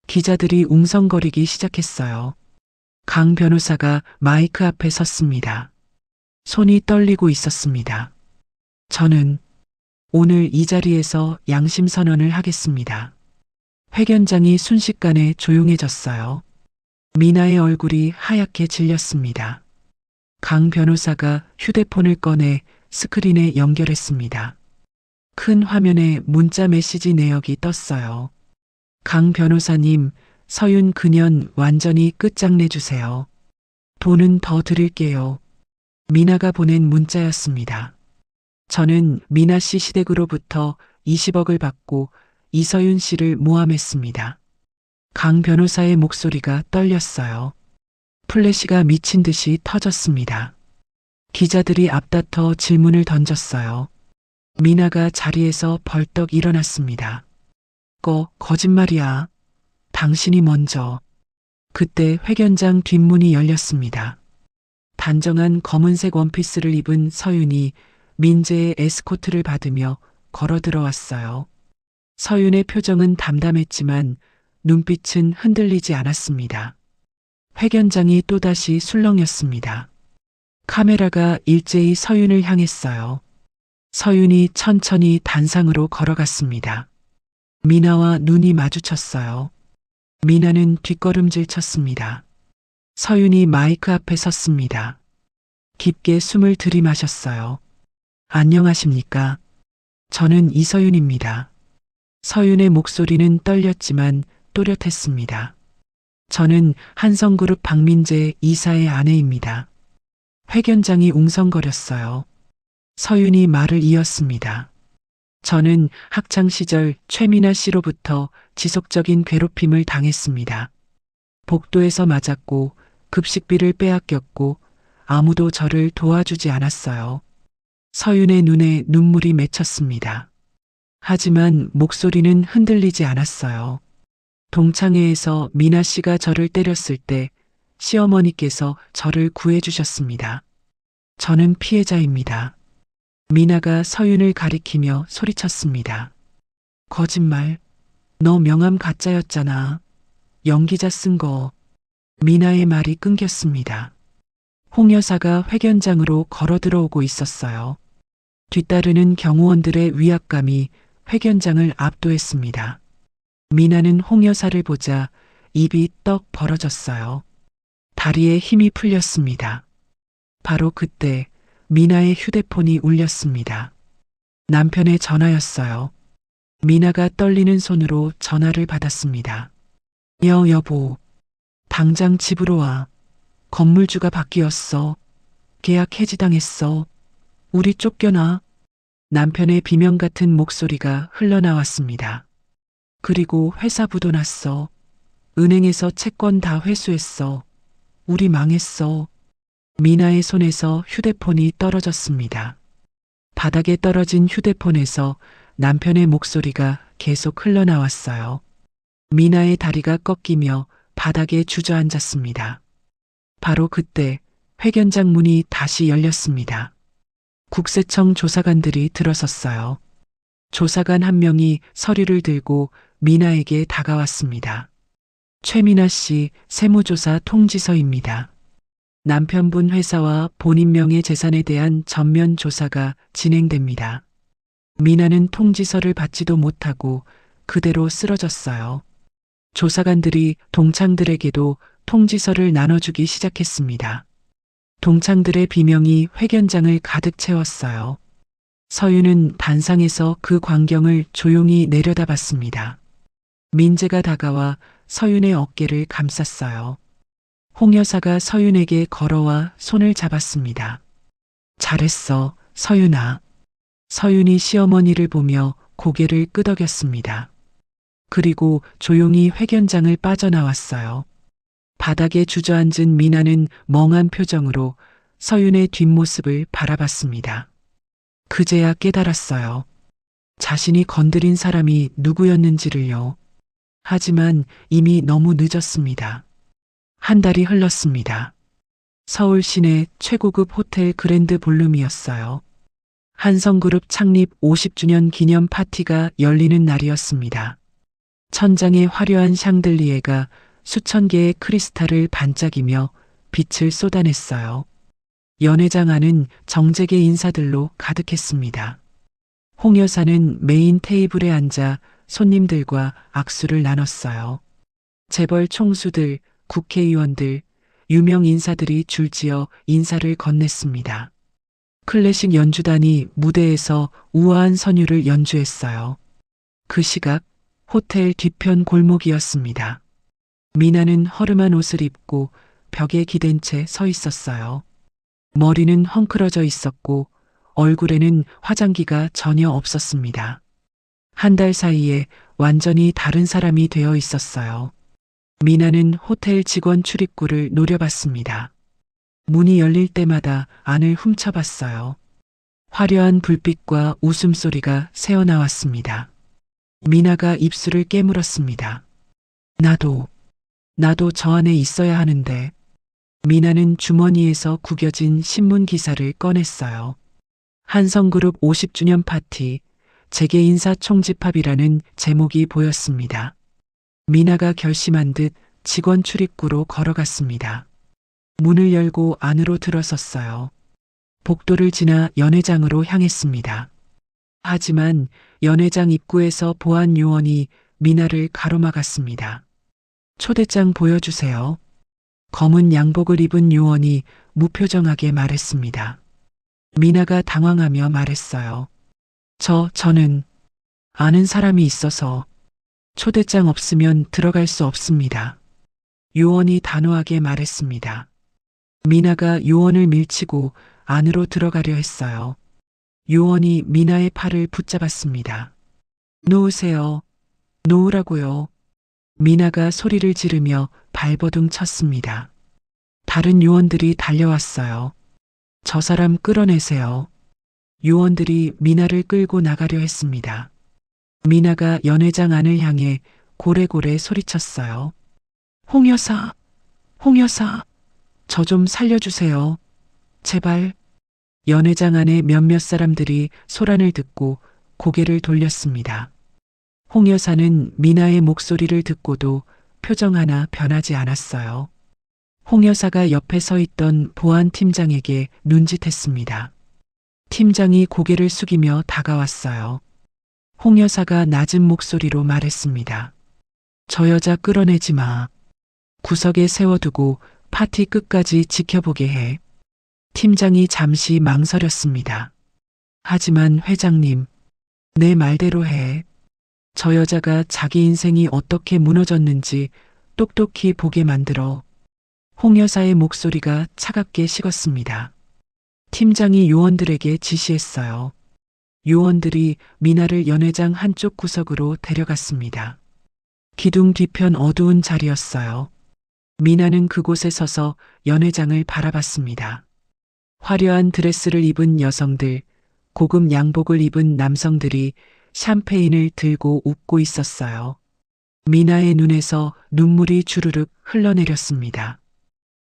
[SPEAKER 2] 기자들이 웅성거리기 시작했어요. 강 변호사가 마이크 앞에 섰습니다. 손이 떨리고 있었습니다. 저는 오늘 이 자리에서 양심 선언을 하겠습니다. 회견장이 순식간에 조용해졌어요. 미나의 얼굴이 하얗게 질렸습니다. 강 변호사가 휴대폰을 꺼내 스크린에 연결했습니다. 큰 화면에 문자 메시지 내역이 떴어요. 강 변호사님, 서윤 그년 완전히 끝장내 주세요. 돈은 더 드릴게요. 미나가 보낸 문자였습니다. 저는 미나 씨 시댁으로부터 20억을 받고 이서윤 씨를 모함했습니다. 강 변호사의 목소리가 떨렸어요. 플래시가 미친 듯이 터졌습니다. 기자들이 앞다퉈 질문을 던졌어요. 미나가 자리에서 벌떡 일어났습니다. 거짓말이야. 당신이 먼저. 그때 회견장 뒷문이 열렸습니다. 단정한 검은색 원피스를 입은 서윤이 민재의 에스코트를 받으며 걸어 들어왔어요. 서윤의 표정은 담담했지만 눈빛은 흔들리지 않았습니다. 회견장이 또다시 술렁였습니다. 카메라가 일제히 서윤을 향했어요. 서윤이 천천히 단상으로 걸어갔습니다. 미나와 눈이 마주쳤어요. 미나는 뒷걸음질 쳤습니다. 서윤이 마이크 앞에 섰습니다. 깊게 숨을 들이마셨어요. 안녕하십니까? 저는 이서윤입니다. 서윤의 목소리는 떨렸지만 또렷했습니다. 저는 한성그룹 박민재 이사의 아내입니다. 회견장이 웅성거렸어요. 서윤이 말을 이었습니다. 저는 학창시절 최미나 씨로부터 지속적인 괴롭힘을 당했습니다. 복도에서 맞았고 급식비를 빼앗겼고 아무도 저를 도와주지 않았어요. 서윤의 눈에 눈물이 맺혔습니다. 하지만 목소리는 흔들리지 않았어요. 동창회에서 미나 씨가 저를 때렸을 때 시어머니께서 저를 구해주셨습니다. 저는 피해자입니다. 미나가 서윤을 가리키며 소리쳤습니다. 거짓말. 너 명함 가짜였잖아. 연기자 쓴 거. 미나의 말이 끊겼습니다. 홍 여사가 회견장으로 걸어 들어오고 있었어요. 뒤따르는 경호원들의 위압감이 회견장을 압도했습니다. 미나는 홍 여사를 보자 입이 떡 벌어졌어요. 다리에 힘이 풀렸습니다. 바로 그때 미나의 휴대폰이 울렸습니다. 남편의 전화였어요. 미나가 떨리는 손으로 전화를 받았습니다. 여보, 당장 집으로 와. 건물주가 바뀌었어. 계약 해지당했어. 우리 쫓겨나. 남편의 비명 같은 목소리가 흘러나왔습니다. 그리고 회사 부도 났어. 은행에서 채권 다 회수했어. 우리 망했어. 미나의 손에서 휴대폰이 떨어졌습니다. 바닥에 떨어진 휴대폰에서 남편의 목소리가 계속 흘러나왔어요. 미나의 다리가 꺾이며 바닥에 주저앉았습니다. 바로 그때 회견장 문이 다시 열렸습니다. 국세청 조사관들이 들어섰어요. 조사관 한 명이 서류를 들고 미나에게 다가왔습니다. 최미나 씨 세무조사 통지서입니다. 남편분 회사와 본인 명의 재산에 대한 전면 조사가 진행됩니다. 미나는 통지서를 받지도 못하고 그대로 쓰러졌어요. 조사관들이 동창들에게도 통지서를 나눠주기 시작했습니다. 동창들의 비명이 회견장을 가득 채웠어요. 서윤은 단상에서 그 광경을 조용히 내려다봤습니다. 민재가 다가와 서윤의 어깨를 감쌌어요. 홍 여사가 서윤에게 걸어와 손을 잡았습니다. 잘했어, 서윤아. 서윤이 시어머니를 보며 고개를 끄덕였습니다. 그리고 조용히 회견장을 빠져나왔어요. 바닥에 주저앉은 미나는 멍한 표정으로 서윤의 뒷모습을 바라봤습니다. 그제야 깨달았어요. 자신이 건드린 사람이 누구였는지를요. 하지만 이미 너무 늦었습니다. 한 달이 흘렀습니다. 서울 시내 최고급 호텔 그랜드 볼룸이었어요. 한성그룹 창립 50주년 기념 파티가 열리는 날이었습니다. 천장에 화려한 샹들리에가 수천 개의 크리스탈을 반짝이며 빛을 쏟아냈어요. 연회장 안은 정재계 인사들로 가득했습니다. 홍 여사는 메인 테이블에 앉아 손님들과 악수를 나눴어요. 재벌 총수들, 국회의원들, 유명 인사들이 줄지어 인사를 건넸습니다. 클래식 연주단이 무대에서 우아한 선율을 연주했어요. 그 시각 호텔 뒤편 골목이었습니다. 미나는 허름한 옷을 입고 벽에 기댄 채 서 있었어요. 머리는 헝클어져 있었고 얼굴에는 화장기가 전혀 없었습니다. 한 달 사이에 완전히 다른 사람이 되어 있었어요. 미나는 호텔 직원 출입구를 노려봤습니다. 문이 열릴 때마다 안을 훔쳐봤어요. 화려한 불빛과 웃음소리가 새어나왔습니다. 미나가 입술을 깨물었습니다. 나도 저 안에 있어야 하는데. 미나는 주머니에서 구겨진 신문 기사를 꺼냈어요. 한성그룹 50주년 파티, 재계 인사 총집합이라는 제목이 보였습니다. 미나가 결심한 듯 직원 출입구로 걸어갔습니다. 문을 열고 안으로 들어섰어요. 복도를 지나 연회장으로 향했습니다. 하지만 연회장 입구에서 보안 요원이 미나를 가로막았습니다. 초대장 보여주세요. 검은 양복을 입은 요원이 무표정하게 말했습니다. 미나가 당황하며 말했어요. 저는 아는 사람이 있어서 초대장 없으면 들어갈 수 없습니다. 요원이 단호하게 말했습니다. 미나가 요원을 밀치고 안으로 들어가려 했어요. 요원이 미나의 팔을 붙잡았습니다. 놓으세요. 놓으라고요. 미나가 소리를 지르며 발버둥 쳤습니다. 다른 요원들이 달려왔어요. 저 사람 끌어내세요. 요원들이 미나를 끌고 나가려 했습니다. 미나가 연회장 안을 향해 고래고래 소리쳤어요. 홍 여사, 저 좀 살려주세요. 제발. 연회장 안에 몇몇 사람들이 소란을 듣고 고개를 돌렸습니다. 홍 여사는 미나의 목소리를 듣고도 표정 하나 변하지 않았어요. 홍 여사가 옆에 서 있던 보안 팀장에게 눈짓했습니다. 팀장이 고개를 숙이며 다가왔어요. 홍 여사가 낮은 목소리로 말했습니다. 저 여자 끌어내지 마. 구석에 세워두고 파티 끝까지 지켜보게 해. 팀장이 잠시 망설였습니다. 하지만 회장님, 내 말대로 해. 저 여자가 자기 인생이 어떻게 무너졌는지 똑똑히 보게 만들어. 홍 여사의 목소리가 차갑게 식었습니다. 팀장이 요원들에게 지시했어요. 요원들이 미나를 연회장 한쪽 구석으로 데려갔습니다. 기둥 뒤편 어두운 자리였어요. 미나는 그곳에 서서 연회장을 바라봤습니다. 화려한 드레스를 입은 여성들, 고급 양복을 입은 남성들이 샴페인을 들고 웃고 있었어요. 미나의 눈에서 눈물이 주르륵 흘러내렸습니다.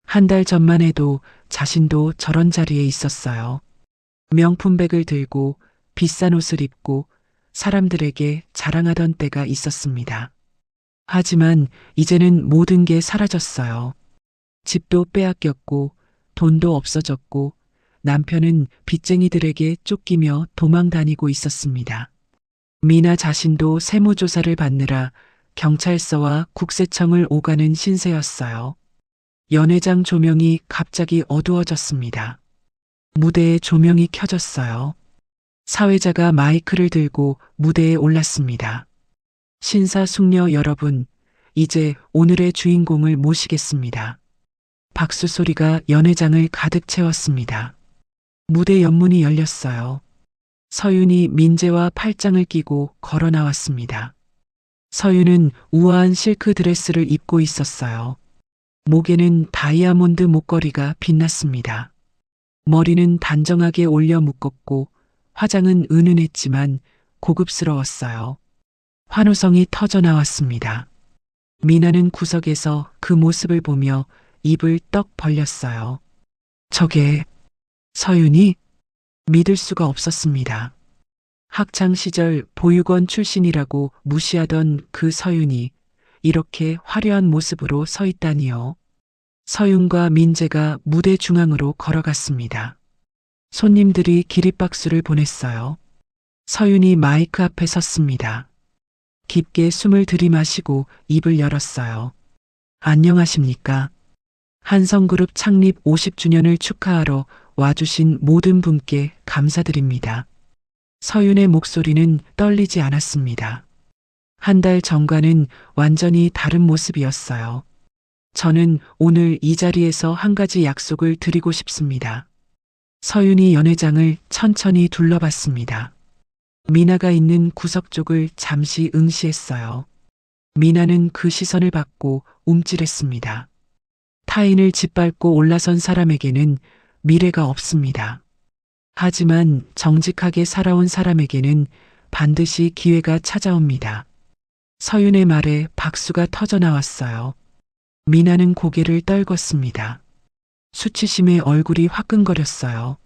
[SPEAKER 2] 한 달 전만 해도 자신도 저런 자리에 있었어요. 명품백을 들고 비싼 옷을 입고 사람들에게 자랑하던 때가 있었습니다. 하지만 이제는 모든 게 사라졌어요. 집도 빼앗겼고 돈도 없어졌고 남편은 빚쟁이들에게 쫓기며 도망 다니고 있었습니다. 미나 자신도 세무조사를 받느라 경찰서와 국세청을 오가는 신세였어요. 연회장 조명이 갑자기 어두워졌습니다. 무대에 조명이 켜졌어요. 사회자가 마이크를 들고 무대에 올랐습니다. 신사숙녀 여러분, 이제 오늘의 주인공을 모시겠습니다. 박수 소리가 연회장을 가득 채웠습니다. 무대 옆문이 열렸어요. 서윤이 민재와 팔짱을 끼고 걸어 나왔습니다. 서윤은 우아한 실크 드레스를 입고 있었어요. 목에는 다이아몬드 목걸이가 빛났습니다. 머리는 단정하게 올려 묶었고 화장은 은은했지만 고급스러웠어요. 환호성이 터져 나왔습니다. 미나는 구석에서 그 모습을 보며 입을 떡 벌렸어요. 저게 서윤이? 믿을 수가 없었습니다. 학창 시절 보육원 출신이라고 무시하던 그 서윤이 이렇게 화려한 모습으로 서 있다니요. 서윤과 민재가 무대 중앙으로 걸어갔습니다. 손님들이 기립박수를 보냈어요. 서윤이 마이크 앞에 섰습니다. 깊게 숨을 들이마시고 입을 열었어요. 안녕하십니까? 한성그룹 창립 50주년을 축하하러 와주신 모든 분께 감사드립니다. 서윤의 목소리는 떨리지 않았습니다. 한 달 전과는 완전히 다른 모습이었어요. 저는 오늘 이 자리에서 한 가지 약속을 드리고 싶습니다. 서윤이 연회장을 천천히 둘러봤습니다. 미나가 있는 구석 쪽을 잠시 응시했어요. 미나는 그 시선을 받고 움찔했습니다. 타인을 짓밟고 올라선 사람에게는 미래가 없습니다. 하지만 정직하게 살아온 사람에게는 반드시 기회가 찾아옵니다. 서윤의 말에 박수가 터져 나왔어요. 미나는 고개를 떨궜습니다. 수치심에 얼굴이 화끈거렸어요.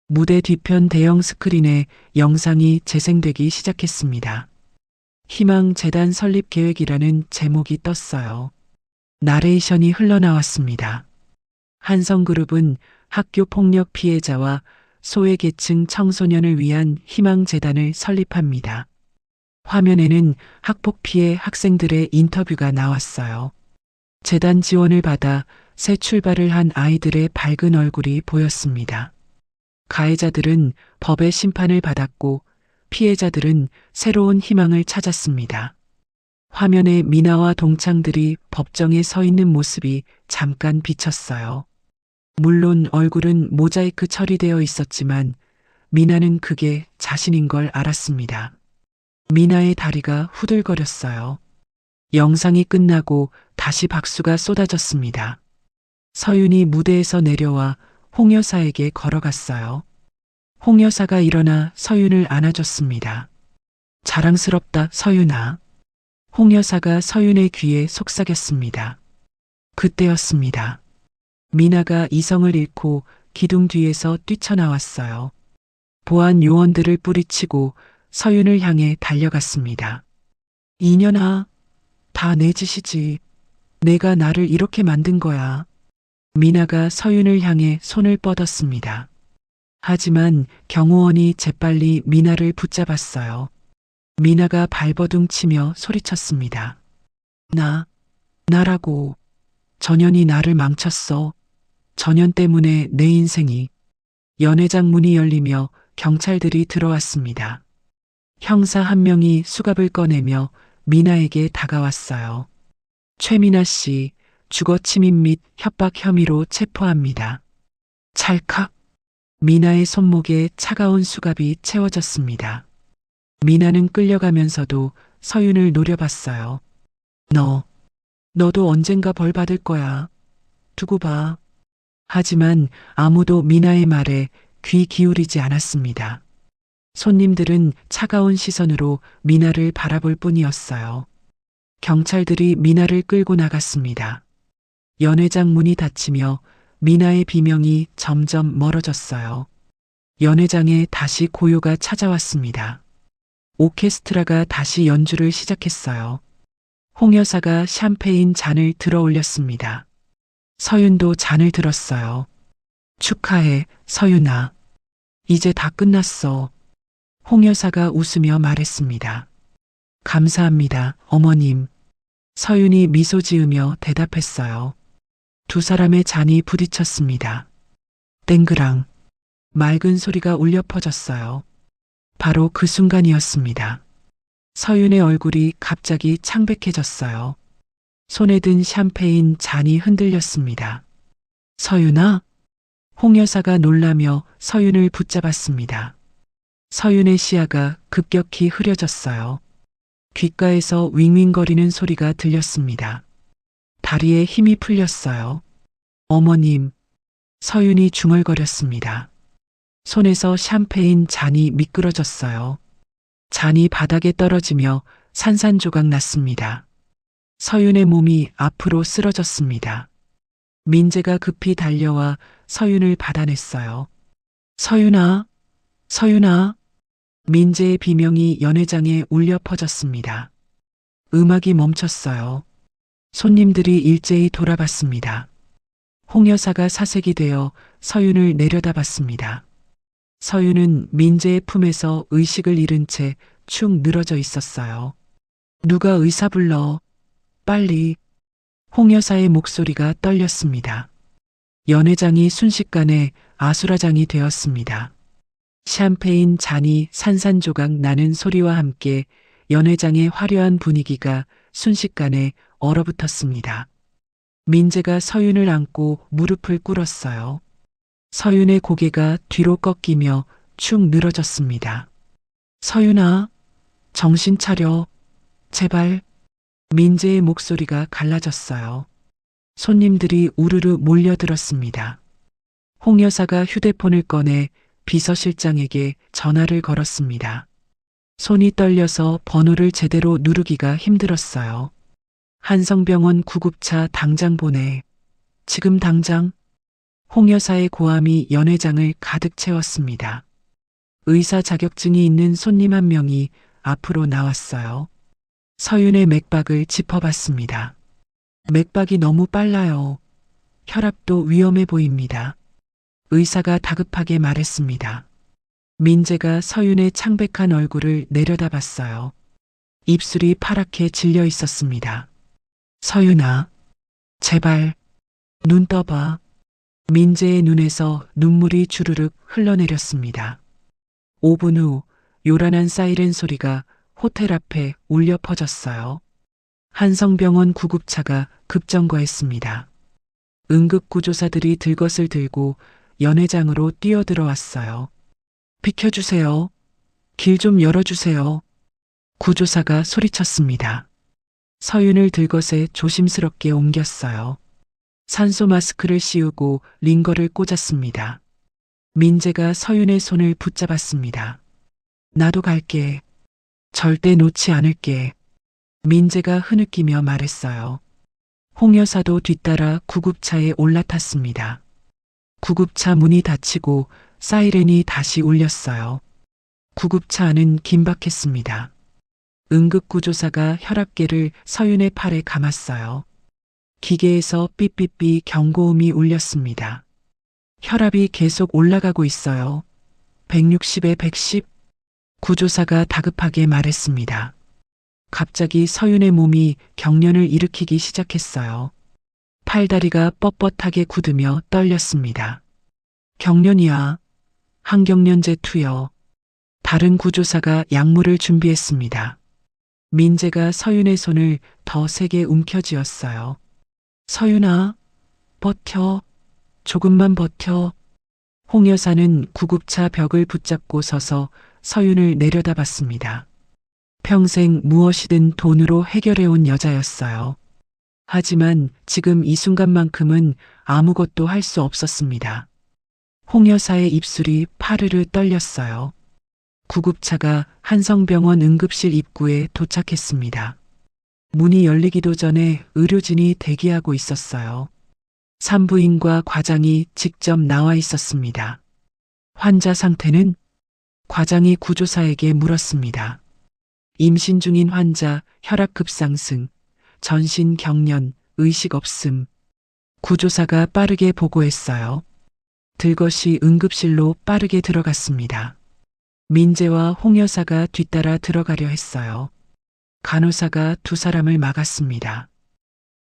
[SPEAKER 2] 무대 뒤편 대형 스크린에 영상이 재생되기 시작했습니다. 희망재단 설립 계획이라는 제목이 떴어요. 나레이션이 흘러나왔습니다. 한성그룹은 학교 폭력 피해자와 소외계층 청소년을 위한 희망재단을 설립합니다. 화면에는 학폭 피해 학생들의 인터뷰가 나왔어요. 재단 지원을 받아 새 출발을 한 아이들의 밝은 얼굴이 보였습니다. 가해자들은 법의 심판을 받았고 피해자들은 새로운 희망을 찾았습니다. 화면에 미나와 동창들이 법정에 서 있는 모습이 잠깐 비쳤어요. 물론 얼굴은 모자이크 처리되어 있었지만 미나는 그게 자신인 걸 알았습니다. 미나의 다리가 후들거렸어요. 영상이 끝나고 다시 박수가 쏟아졌습니다. 서윤이 무대에서 내려와 홍 여사에게 걸어갔어요. 홍 여사가 일어나 서윤을 안아줬습니다. 자랑스럽다, 서윤아. 홍 여사가 서윤의 귀에 속삭였습니다. 그때였습니다. 미나가 이성을 잃고 기둥 뒤에서 뛰쳐나왔어요. 보안 요원들을 뿌리치고 서윤을 향해 달려갔습니다. 이년아, 다 내 짓이지. 내가 나를 이렇게 만든 거야. 미나가 서윤을 향해 손을 뻗었습니다. 하지만 경호원이 재빨리 미나를 붙잡았어요. 미나가 발버둥 치며 소리쳤습니다. 나라고. 전현이 나를 망쳤어. 전현 때문에 내 인생이. 연회장 문이 열리며 경찰들이 들어왔습니다. 형사 한 명이 수갑을 꺼내며 미나에게 다가왔어요. 최미나 씨, 주거 침입 및 협박 혐의로 체포합니다. 찰칵. 미나의 손목에 차가운 수갑이 채워졌습니다. 미나는 끌려가면서도 서윤을 노려봤어요. 너도 언젠가 벌 받을 거야. 두고 봐. 하지만 아무도 미나의 말에 귀 기울이지 않았습니다. 손님들은 차가운 시선으로 미나를 바라볼 뿐이었어요. 경찰들이 미나를 끌고 나갔습니다. 연회장 문이 닫히며 미나의 비명이 점점 멀어졌어요. 연회장에 다시 고요가 찾아왔습니다. 오케스트라가 다시 연주를 시작했어요. 홍 여사가 샴페인 잔을 들어 올렸습니다. 서윤도 잔을 들었어요. 축하해, 서윤아. 이제 다 끝났어. 홍 여사가 웃으며 말했습니다. 감사합니다, 어머님. 서윤이 미소 지으며 대답했어요. 두 사람의 잔이 부딪혔습니다. 땡그랑. 맑은 소리가 울려 퍼졌어요. 바로 그 순간이었습니다. 서윤의 얼굴이 갑자기 창백해졌어요. 손에 든 샴페인 잔이 흔들렸습니다. 서윤아? 홍 여사가 놀라며 서윤을 붙잡았습니다. 서윤의 시야가 급격히 흐려졌어요. 귓가에서 윙윙거리는 소리가 들렸습니다. 다리에 힘이 풀렸어요. 어머님, 서윤이 중얼거렸습니다. 손에서 샴페인 잔이 미끄러졌어요. 잔이 바닥에 떨어지며 산산조각 났습니다. 서윤의 몸이 앞으로 쓰러졌습니다. 민재가 급히 달려와 서윤을 받아냈어요. 서윤아, 서윤아. 민재의 비명이 연회장에 울려 퍼졌습니다. 음악이 멈췄어요. 손님들이 일제히 돌아봤습니다. 홍 여사가 사색이 되어 서윤을 내려다봤습니다. 서윤은 민재의 품에서 의식을 잃은 채 축 늘어져 있었어요. 누가 의사 불러. 빨리. 홍 여사의 목소리가 떨렸습니다. 연회장이 순식간에 아수라장이 되었습니다. 샴페인 잔이 산산조각 나는 소리와 함께 연회장의 화려한 분위기가 순식간에 얼어붙었습니다. 민재가 서윤을 안고 무릎을 꿇었어요. 서윤의 고개가 뒤로 꺾이며 축 늘어졌습니다. 서윤아, 정신 차려. 제발. 민재의 목소리가 갈라졌어요. 손님들이 우르르 몰려들었습니다. 홍 여사가 휴대폰을 꺼내 비서실장에게 전화를 걸었습니다. 손이 떨려서 번호를 제대로 누르기가 힘들었어요. 한성병원 구급차 당장 보내. 지금 당장. 홍 여사의 고함이 연회장을 가득 채웠습니다. 의사 자격증이 있는 손님 한 명이 앞으로 나왔어요. 서윤의 맥박을 짚어봤습니다. 맥박이 너무 빨라요. 혈압도 위험해 보입니다. 의사가 다급하게 말했습니다. 민재가 서윤의 창백한 얼굴을 내려다봤어요. 입술이 파랗게 질려 있었습니다. 서윤아, 제발, 눈 떠봐. 민재의 눈에서 눈물이 주르륵 흘러내렸습니다. 5분 후 요란한 사이렌 소리가 호텔 앞에 울려 퍼졌어요. 한성병원 구급차가 급정거했습니다. 응급구조사들이 들것을 들고 연회장으로 뛰어들어왔어요. 비켜주세요. 길 좀 열어주세요. 구조사가 소리쳤습니다. 서윤을 들것에 조심스럽게 옮겼어요. 산소 마스크를 씌우고 링거를 꽂았습니다. 민재가 서윤의 손을 붙잡았습니다. 나도 갈게. 절대 놓지 않을게. 민재가 흐느끼며 말했어요. 홍 여사도 뒤따라 구급차에 올라탔습니다. 구급차 문이 닫히고 사이렌이 다시 울렸어요. 구급차 안은 긴박했습니다. 응급구조사가 혈압계를 서윤의 팔에 감았어요. 기계에서 삐삐삐 경고음이 울렸습니다. 혈압이 계속 올라가고 있어요. 160에 110. 구조사가 다급하게 말했습니다. 갑자기 서윤의 몸이 경련을 일으키기 시작했어요. 팔다리가 뻣뻣하게 굳으며 떨렸습니다. 경련이야. 항경련제 투여. 다른 구조사가 약물을 준비했습니다. 민재가 서윤의 손을 더 세게 움켜쥐었어요. 서윤아, 버텨. 조금만 버텨. 홍 여사는 구급차 벽을 붙잡고 서서 서윤을 내려다봤습니다. 평생 무엇이든 돈으로 해결해온 여자였어요. 하지만 지금 이 순간만큼은 아무것도 할 수 없었습니다. 홍 여사의 입술이 파르르 떨렸어요. 구급차가 한성병원 응급실 입구에 도착했습니다. 문이 열리기도 전에 의료진이 대기하고 있었어요. 산부인과 과장이 직접 나와 있었습니다. 환자 상태는? 과장이 구조사에게 물었습니다. 임신 중인 환자 혈압 급상승, 전신 경련, 의식 없음. 구조사가 빠르게 보고했어요. 들것이 응급실로 빠르게 들어갔습니다. 민재와 홍 여사가 뒤따라 들어가려 했어요. 간호사가 두 사람을 막았습니다.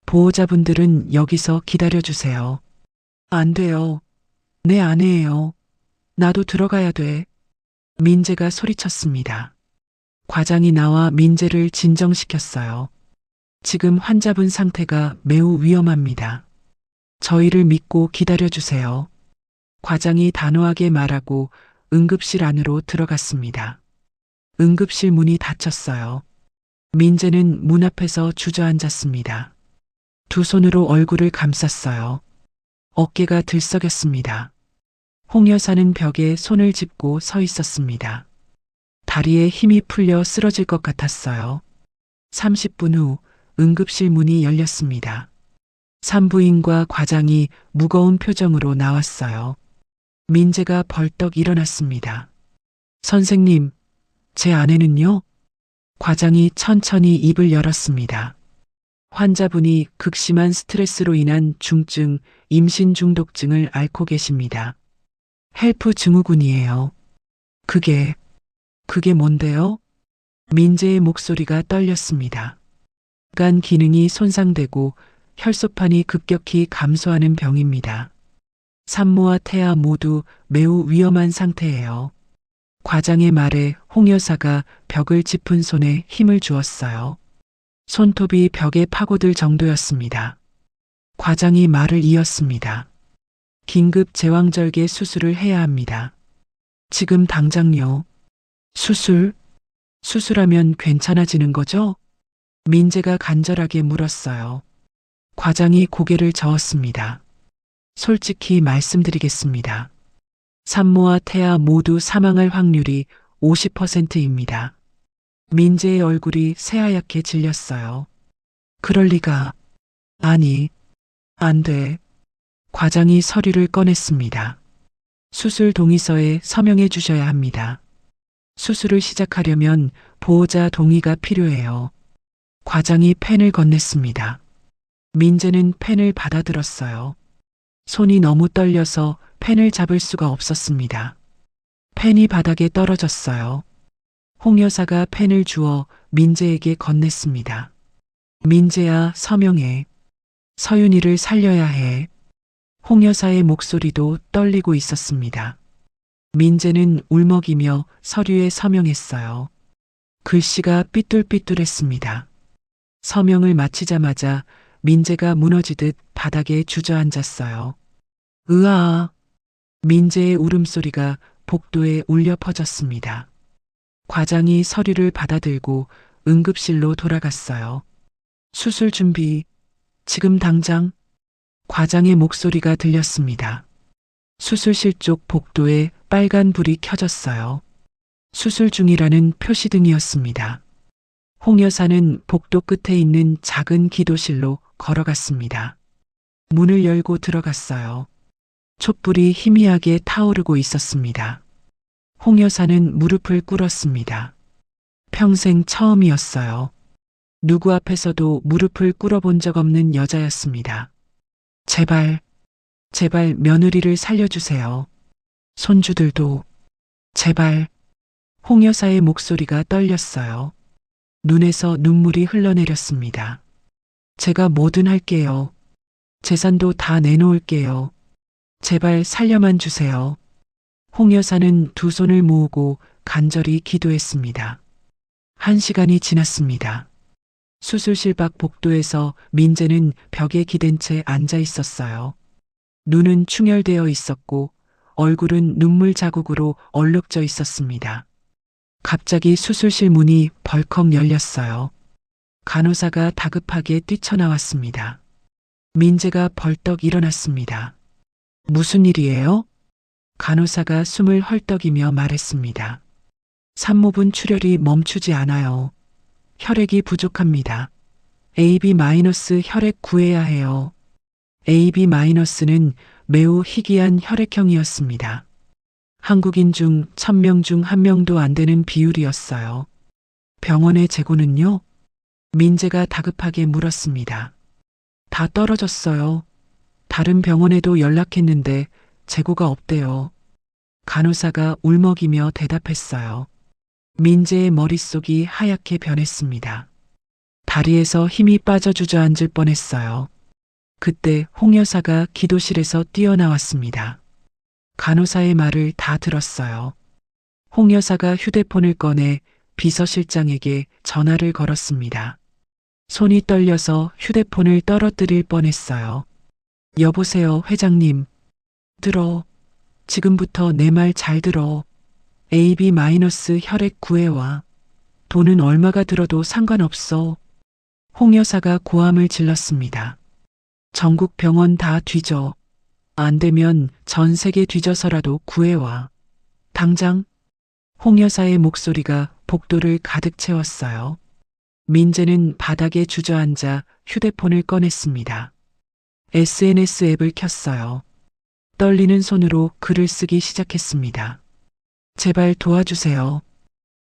[SPEAKER 2] 보호자분들은 여기서 기다려주세요. 안 돼요. 내 아내예요. 나도 들어가야 돼. 민재가 소리쳤습니다. 과장이 나와 민재를 진정시켰어요. 지금 환자분 상태가 매우 위험합니다. 저희를 믿고 기다려주세요. 과장이 단호하게 말하고 응급실 안으로 들어갔습니다. 응급실 문이 닫혔어요. 민재는 문 앞에서 주저앉았습니다. 두 손으로 얼굴을 감쌌어요. 어깨가 들썩였습니다. 홍 여사는 벽에 손을 짚고 서 있었습니다. 다리에 힘이 풀려 쓰러질 것 같았어요. 30분 후 응급실 문이 열렸습니다. 산부인과 과장이 무거운 표정으로 나왔어요. 민재가 벌떡 일어났습니다. 선생님, 제 아내는요? 과장이 천천히 입을 열었습니다. 환자분이 극심한 스트레스로 인한 중증 임신 중독증을 앓고 계십니다. 헬프 증후군이에요. 그게 뭔데요? 민재의 목소리가 떨렸습니다. 간 기능이 손상되고 혈소판이 급격히 감소하는 병입니다. 산모와 태아 모두 매우 위험한 상태예요. 과장의 말에 홍 여사가 벽을 짚은 손에 힘을 주었어요. 손톱이 벽에 파고들 정도였습니다. 과장이 말을 이었습니다. 긴급 제왕절개 수술을 해야 합니다. 지금 당장요. 수술하면 괜찮아지는 거죠? 민재가 간절하게 물었어요. 과장이 고개를 저었습니다. 솔직히 말씀드리겠습니다. 산모와 태아 모두 사망할 확률이 50%입니다. 민재의 얼굴이 새하얗게 질렸어요. 그럴 리가. 아니, 안 돼. 과장이 서류를 꺼냈습니다. 수술 동의서에 서명해 주셔야 합니다. 수술을 시작하려면 보호자 동의가 필요해요. 과장이 펜을 건넸습니다. 민재는 펜을 받아들었어요. 손이 너무 떨려서 펜을 잡을 수가 없었습니다. 펜이 바닥에 떨어졌어요. 홍 여사가 펜을 주어 민재에게 건넸습니다. 민재야, 서명해. 서윤이를 살려야 해. 홍 여사의 목소리도 떨리고 있었습니다. 민재는 울먹이며 서류에 서명했어요. 글씨가 삐뚤삐뚤했습니다. 서명을 마치자마자 민재가 무너지듯 바닥에 주저앉았어요. 으아! 민재의 울음소리가 복도에 울려 퍼졌습니다. 과장이 서류를 받아들고 응급실로 돌아갔어요. 수술 준비, 지금 당장. 과장의 목소리가 들렸습니다. 수술실 쪽 복도에 빨간 불이 켜졌어요. 수술 중이라는 표시등이었습니다. 홍 여사는 복도 끝에 있는 작은 기도실로 걸어갔습니다. 문을 열고 들어갔어요. 촛불이 희미하게 타오르고 있었습니다. 홍 여사는 무릎을 꿇었습니다. 평생 처음이었어요. 누구 앞에서도 무릎을 꿇어본 적 없는 여자였습니다. 제발 며느리를 살려주세요. 손주들도, 제발. 홍 여사의 목소리가 떨렸어요. 눈에서 눈물이 흘러내렸습니다. 제가 뭐든 할게요. 재산도 다 내놓을게요. 제발 살려만 주세요. 홍 여사는 두 손을 모으고 간절히 기도했습니다. 1시간이 지났습니다. 수술실 밖 복도에서 민재는 벽에 기댄 채 앉아 있었어요. 눈은 충혈되어 있었고 얼굴은 눈물 자국으로 얼룩져 있었습니다. 갑자기 수술실 문이 벌컥 열렸어요. 간호사가 다급하게 뛰쳐나왔습니다. 민재가 벌떡 일어났습니다. 무슨 일이에요? 간호사가 숨을 헐떡이며 말했습니다. 산모분 출혈이 멈추지 않아요. 혈액이 부족합니다. AB- 혈액 구해야 해요. AB-는 매우 희귀한 혈액형이었습니다. 한국인 중 1000명 중 1명도 안 되는 비율이었어요. 병원의 재고는요? 민재가 다급하게 물었습니다. 다 떨어졌어요. 다른 병원에도 연락했는데 재고가 없대요. 간호사가 울먹이며 대답했어요. 민재의 머릿속이 하얗게 변했습니다. 다리에서 힘이 빠져 주저앉을 뻔했어요. 그때 홍 여사가 기도실에서 뛰어나왔습니다. 간호사의 말을 다 들었어요. 홍 여사가 휴대폰을 꺼내 비서실장에게 전화를 걸었습니다. 손이 떨려서 휴대폰을 떨어뜨릴 뻔했어요. 여보세요, 회장님. 들어. 지금부터 내 말 잘 들어. AB- 혈액 구해와. 돈은 얼마가 들어도 상관없어. 홍 여사가 고함을 질렀습니다. 전국 병원 다 뒤져. 안 되면 전 세계 뒤져서라도 구해와. 당장. 홍 여사의 목소리가 복도를 가득 채웠어요. 민재는 바닥에 주저앉아 휴대폰을 꺼냈습니다. SNS 앱을 켰어요. 떨리는 손으로 글을 쓰기 시작했습니다. 제발 도와주세요.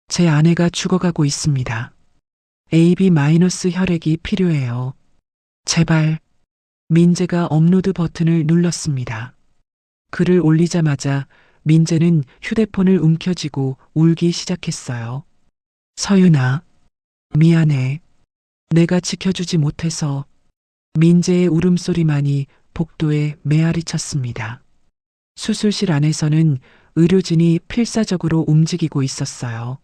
[SPEAKER 2] 제 아내가 죽어가고 있습니다. AB- 혈액이 필요해요. 제발. 민재가 업로드 버튼을 눌렀습니다. 글을 올리자마자 민재는 휴대폰을 움켜쥐고 울기 시작했어요. 서윤아, 미안해. 내가 지켜주지 못해서. 민재의 울음소리만이 복도에 메아리 쳤습니다. 수술실 안에서는 의료진이 필사적으로 움직이고 있었어요.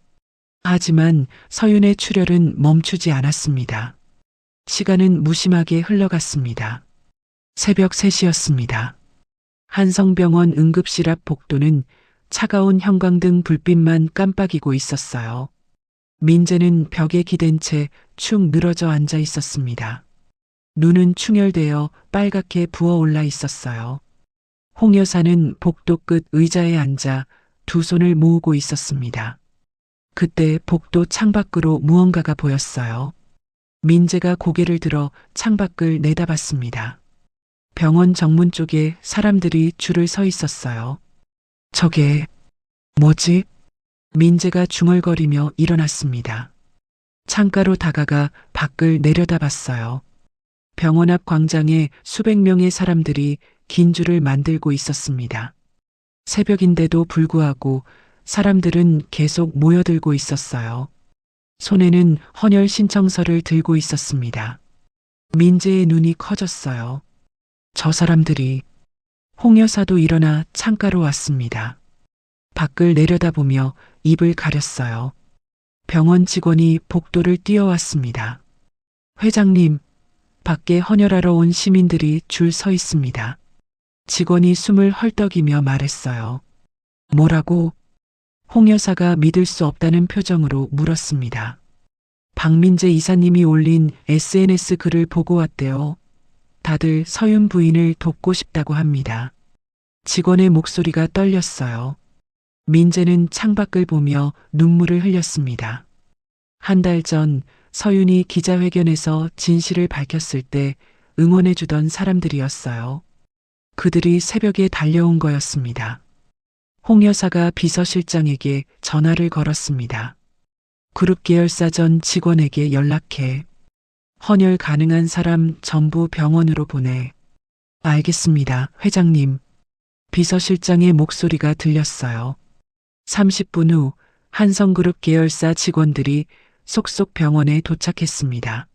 [SPEAKER 2] 하지만 서윤의 출혈은 멈추지 않았습니다. 시간은 무심하게 흘러갔습니다. 새벽 3시였습니다. 한성병원 응급실 앞 복도는 차가운 형광등 불빛만 깜빡이고 있었어요. 민재는 벽에 기댄 채 축 늘어져 앉아 있었습니다. 눈은 충혈되어 빨갛게 부어올라 있었어요. 홍 여사는 복도 끝 의자에 앉아 두 손을 모으고 있었습니다. 그때 복도 창밖으로 무언가가 보였어요. 민재가 고개를 들어 창밖을 내다봤습니다. 병원 정문 쪽에 사람들이 줄을 서 있었어요. 저게 뭐지? 민재가 중얼거리며 일어났습니다. 창가로 다가가 밖을 내려다봤어요. 병원 앞 광장에 수백 명의 사람들이 긴 줄을 만들고 있었습니다. 새벽인데도 불구하고 사람들은 계속 모여들고 있었어요. 손에는 헌혈 신청서를 들고 있었습니다. 민재의 눈이 커졌어요. 저 사람들이. 홍 여사도 일어나 창가로 왔습니다. 밖을 내려다보며 입을 가렸어요. 병원 직원이 복도를 뛰어왔습니다. 회장님, 밖에 헌혈하러 온 시민들이 줄 서 있습니다. 직원이 숨을 헐떡이며 말했어요. 뭐라고? 홍 여사가 믿을 수 없다는 표정으로 물었습니다. 박민재 이사님이 올린 SNS 글을 보고 왔대요. 다들 서윤 부인을 돕고 싶다고 합니다. 직원의 목소리가 떨렸어요. 민재는 창밖을 보며 눈물을 흘렸습니다. 한 달 전 서윤이 기자회견에서 진실을 밝혔을 때 응원해주던 사람들이었어요. 그들이 새벽에 달려온 거였습니다. 홍 여사가 비서실장에게 전화를 걸었습니다. 그룹 계열사 전 직원에게 연락해. 헌혈 가능한 사람 전부 병원으로 보내. 알겠습니다, 회장님. 비서실장의 목소리가 들렸어요. 30분 후 한성그룹 계열사 직원들이 속속 병원에 도착했습니다.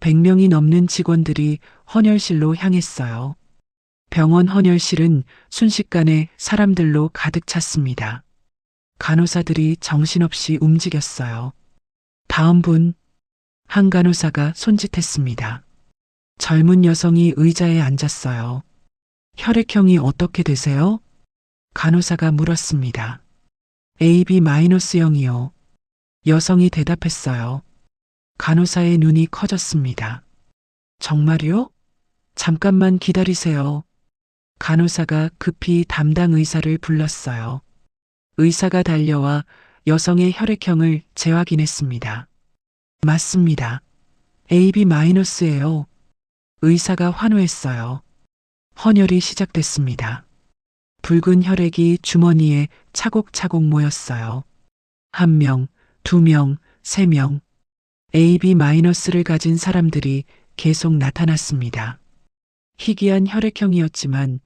[SPEAKER 2] 100명이 넘는 직원들이 헌혈실로 향했어요. 병원 헌혈실은 순식간에 사람들로 가득 찼습니다. 간호사들이 정신없이 움직였어요. 다음 분, 한 간호사가 손짓했습니다. 젊은 여성이 의자에 앉았어요. 혈액형이 어떻게 되세요? 간호사가 물었습니다. AB-0이요. 여성이 대답했어요. 간호사의 눈이 커졌습니다. 정말요? 잠깐만 기다리세요. 간호사가 급히 담당 의사를 불렀어요. 의사가 달려와 여성의 혈액형을 재확인했습니다. 맞습니다. AB-예요. 의사가 환호했어요. 헌혈이 시작됐습니다. 붉은 혈액이 주머니에 차곡차곡 모였어요. 1명, 2명, 3명. AB-를 가진 사람들이 계속 나타났습니다. 희귀한 혈액형이었지만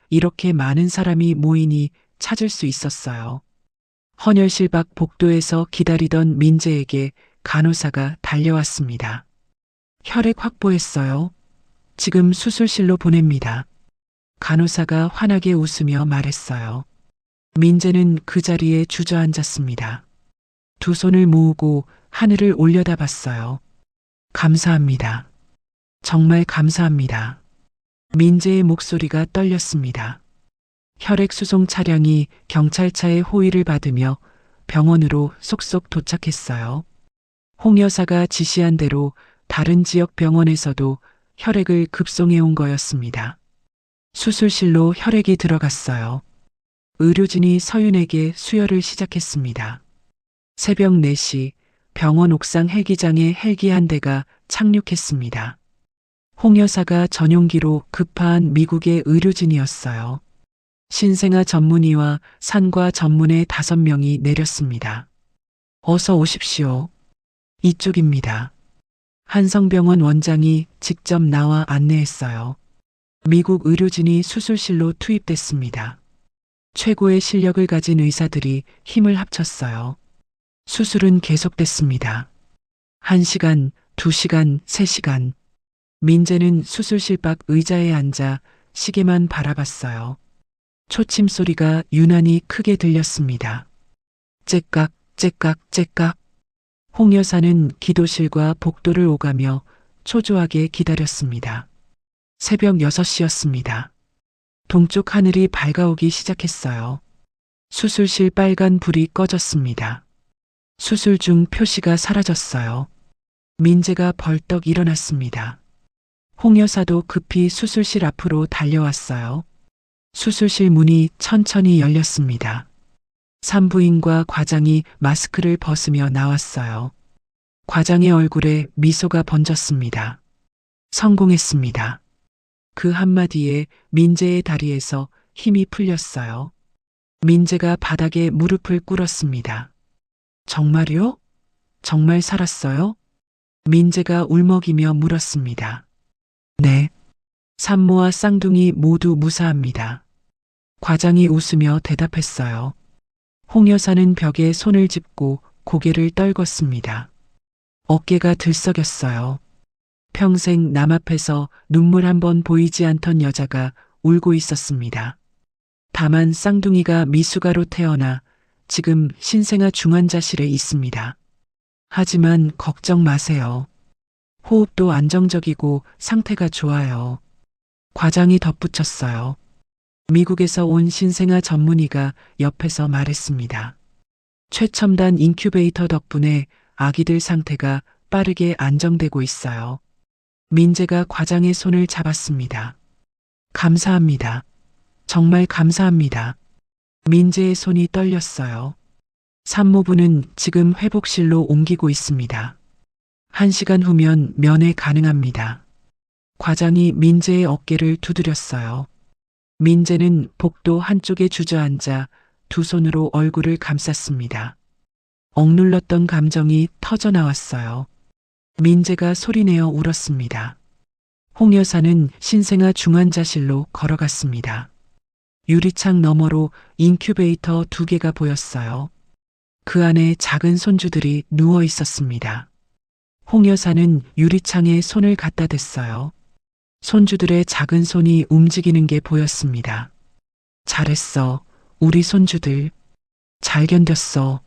[SPEAKER 2] 이렇게 많은 사람이 모이니 찾을 수 있었어요. 헌혈실 밖 복도에서 기다리던 민재에게 간호사가 달려왔습니다. 혈액 확보했어요. 지금 수술실로 보냅니다. 간호사가 환하게 웃으며 말했어요. 민재는 그 자리에 주저앉았습니다. 두 손을 모으고 하늘을 올려다봤어요. 감사합니다. 정말 감사합니다. 민재의 목소리가 떨렸습니다. 혈액 수송 차량이 경찰차의 호의를 받으며 병원으로 속속 도착했어요. 홍 여사가 지시한 대로 다른 지역 병원에서도 혈액을 급송해 온 거였습니다. 수술실로 혈액이 들어갔어요. 의료진이 서윤에게 수혈을 시작했습니다. 새벽 4시 병원 옥상 헬기장에 헬기 한 대가 착륙했습니다. 홍 여사가 전용기로 급파한 미국의 의료진이었어요. 신생아 전문의와 산과 전문의 5명이 내렸습니다. 어서 오십시오. 이쪽입니다. 한성병원 원장이 직접 나와 안내했어요. 미국 의료진이 수술실로 투입됐습니다. 최고의 실력을 가진 의사들이 힘을 합쳤어요. 수술은 계속됐습니다. 1시간, 2시간, 3시간. 민재는 수술실 밖 의자에 앉아 시계만 바라봤어요. 초침 소리가 유난히 크게 들렸습니다. 째깍, 째깍, 째깍. 홍 여사는 기도실과 복도를 오가며 초조하게 기다렸습니다. 새벽 6시였습니다. 동쪽 하늘이 밝아오기 시작했어요. 수술실 빨간 불이 꺼졌습니다. 수술 중 표시가 사라졌어요. 민재가 벌떡 일어났습니다. 홍 여사도 급히 수술실 앞으로 달려왔어요. 수술실 문이 천천히 열렸습니다. 산부인과 과장이 마스크를 벗으며 나왔어요. 과장의 얼굴에 미소가 번졌습니다. 성공했습니다. 그 한마디에 민재의 다리에서 힘이 풀렸어요. 민재가 바닥에 무릎을 꿇었습니다. 정말요? 정말 살았어요? 민재가 울먹이며 물었습니다. 네. 산모와 쌍둥이 모두 무사합니다. 과장이 웃으며 대답했어요. 홍 여사는 벽에 손을 짚고 고개를 떨궜습니다. 어깨가 들썩였어요. 평생 남 앞에서 눈물 한 번 보이지 않던 여자가 울고 있었습니다. 다만 쌍둥이가 미숙아로 태어나 지금 신생아 중환자실에 있습니다. 하지만 걱정 마세요. 호흡도 안정적이고 상태가 좋아요. 과장이 덧붙였어요. 미국에서 온 신생아 전문의가 옆에서 말했습니다. 최첨단 인큐베이터 덕분에 아기들 상태가 빠르게 안정되고 있어요. 민재가 과장의 손을 잡았습니다. 감사합니다. 정말 감사합니다. 민재의 손이 떨렸어요. 산모부는 지금 회복실로 옮기고 있습니다. 1시간 후면 면회 가능합니다. 과장이 민재의 어깨를 두드렸어요. 민재는 복도 한쪽에 주저앉아 두 손으로 얼굴을 감쌌습니다. 억눌렀던 감정이 터져나왔어요. 민재가 소리내어 울었습니다. 홍 여사는 신생아 중환자실로 걸어갔습니다. 유리창 너머로 인큐베이터 2개가 보였어요. 그 안에 작은 손주들이 누워 있었습니다. 홍 여사는 유리창에 손을 갖다 댔어요. 손주들의 작은 손이 움직이는 게 보였습니다. 잘했어, 우리 손주들. 잘 견뎠어.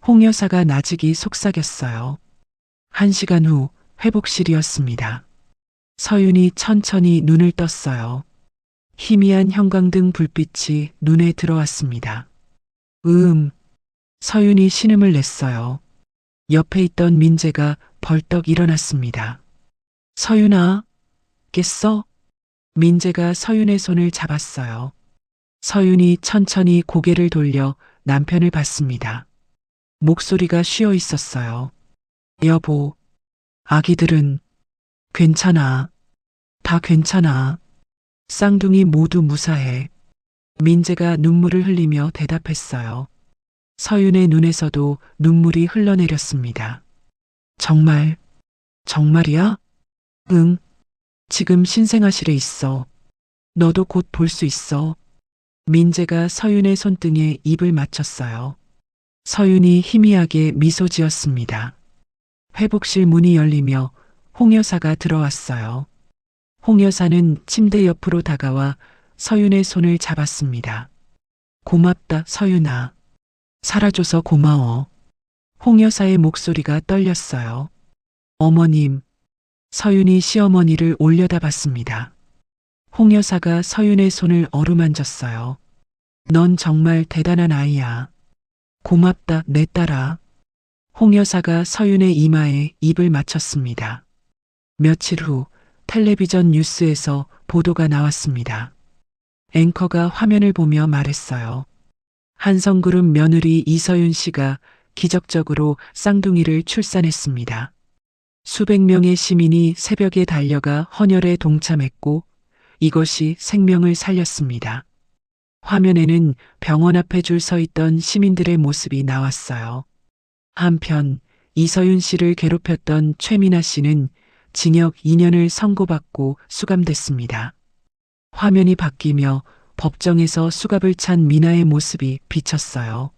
[SPEAKER 2] 홍 여사가 나직이 속삭였어요. 1시간 후 회복실이었습니다. 서윤이 천천히 눈을 떴어요. 희미한 형광등 불빛이 눈에 들어왔습니다. 서윤이 신음을 냈어요. 옆에 있던 민재가 벌떡 일어났습니다. 서윤아, 깼어? 민재가 서윤의 손을 잡았어요. 서윤이 천천히 고개를 돌려 남편을 봤습니다. 목소리가 쉬어 있었어요. 여보, 아기들은 괜찮아. 다 괜찮아. 쌍둥이 모두 무사해. 민재가 눈물을 흘리며 대답했어요. 서윤의 눈에서도 눈물이 흘러내렸습니다. 정말, 정말이야? 응. 지금 신생아실에 있어. 너도 곧 볼 수 있어. 민재가 서윤의 손등에 입을 맞췄어요. 서윤이 희미하게 미소 지었습니다. 회복실 문이 열리며 홍 여사가 들어왔어요. 홍 여사는 침대 옆으로 다가와 서윤의 손을 잡았습니다. 고맙다, 서윤아. 살아줘서 고마워. 홍 여사의 목소리가 떨렸어요. 어머님. 서윤이 시어머니를 올려다봤습니다. 홍 여사가 서윤의 손을 어루만졌어요. 넌 정말 대단한 아이야. 고맙다, 내 딸아. 홍 여사가 서윤의 이마에 입을 맞췄습니다. 며칠 후 텔레비전 뉴스에서 보도가 나왔습니다. 앵커가 화면을 보며 말했어요. 한성그룹 며느리 이서윤 씨가 기적적으로 쌍둥이를 출산했습니다. 수백 명의 시민이 새벽에 달려가 헌혈에 동참했고 이것이 생명을 살렸습니다. 화면에는 병원 앞에 줄 서 있던 시민들의 모습이 나왔어요. 한편 이서윤 씨를 괴롭혔던 최민아 씨는 징역 2년을 선고받고 수감됐습니다. 화면이 바뀌며 법정에서 수갑을 찬 미나의 모습이 비쳤어요.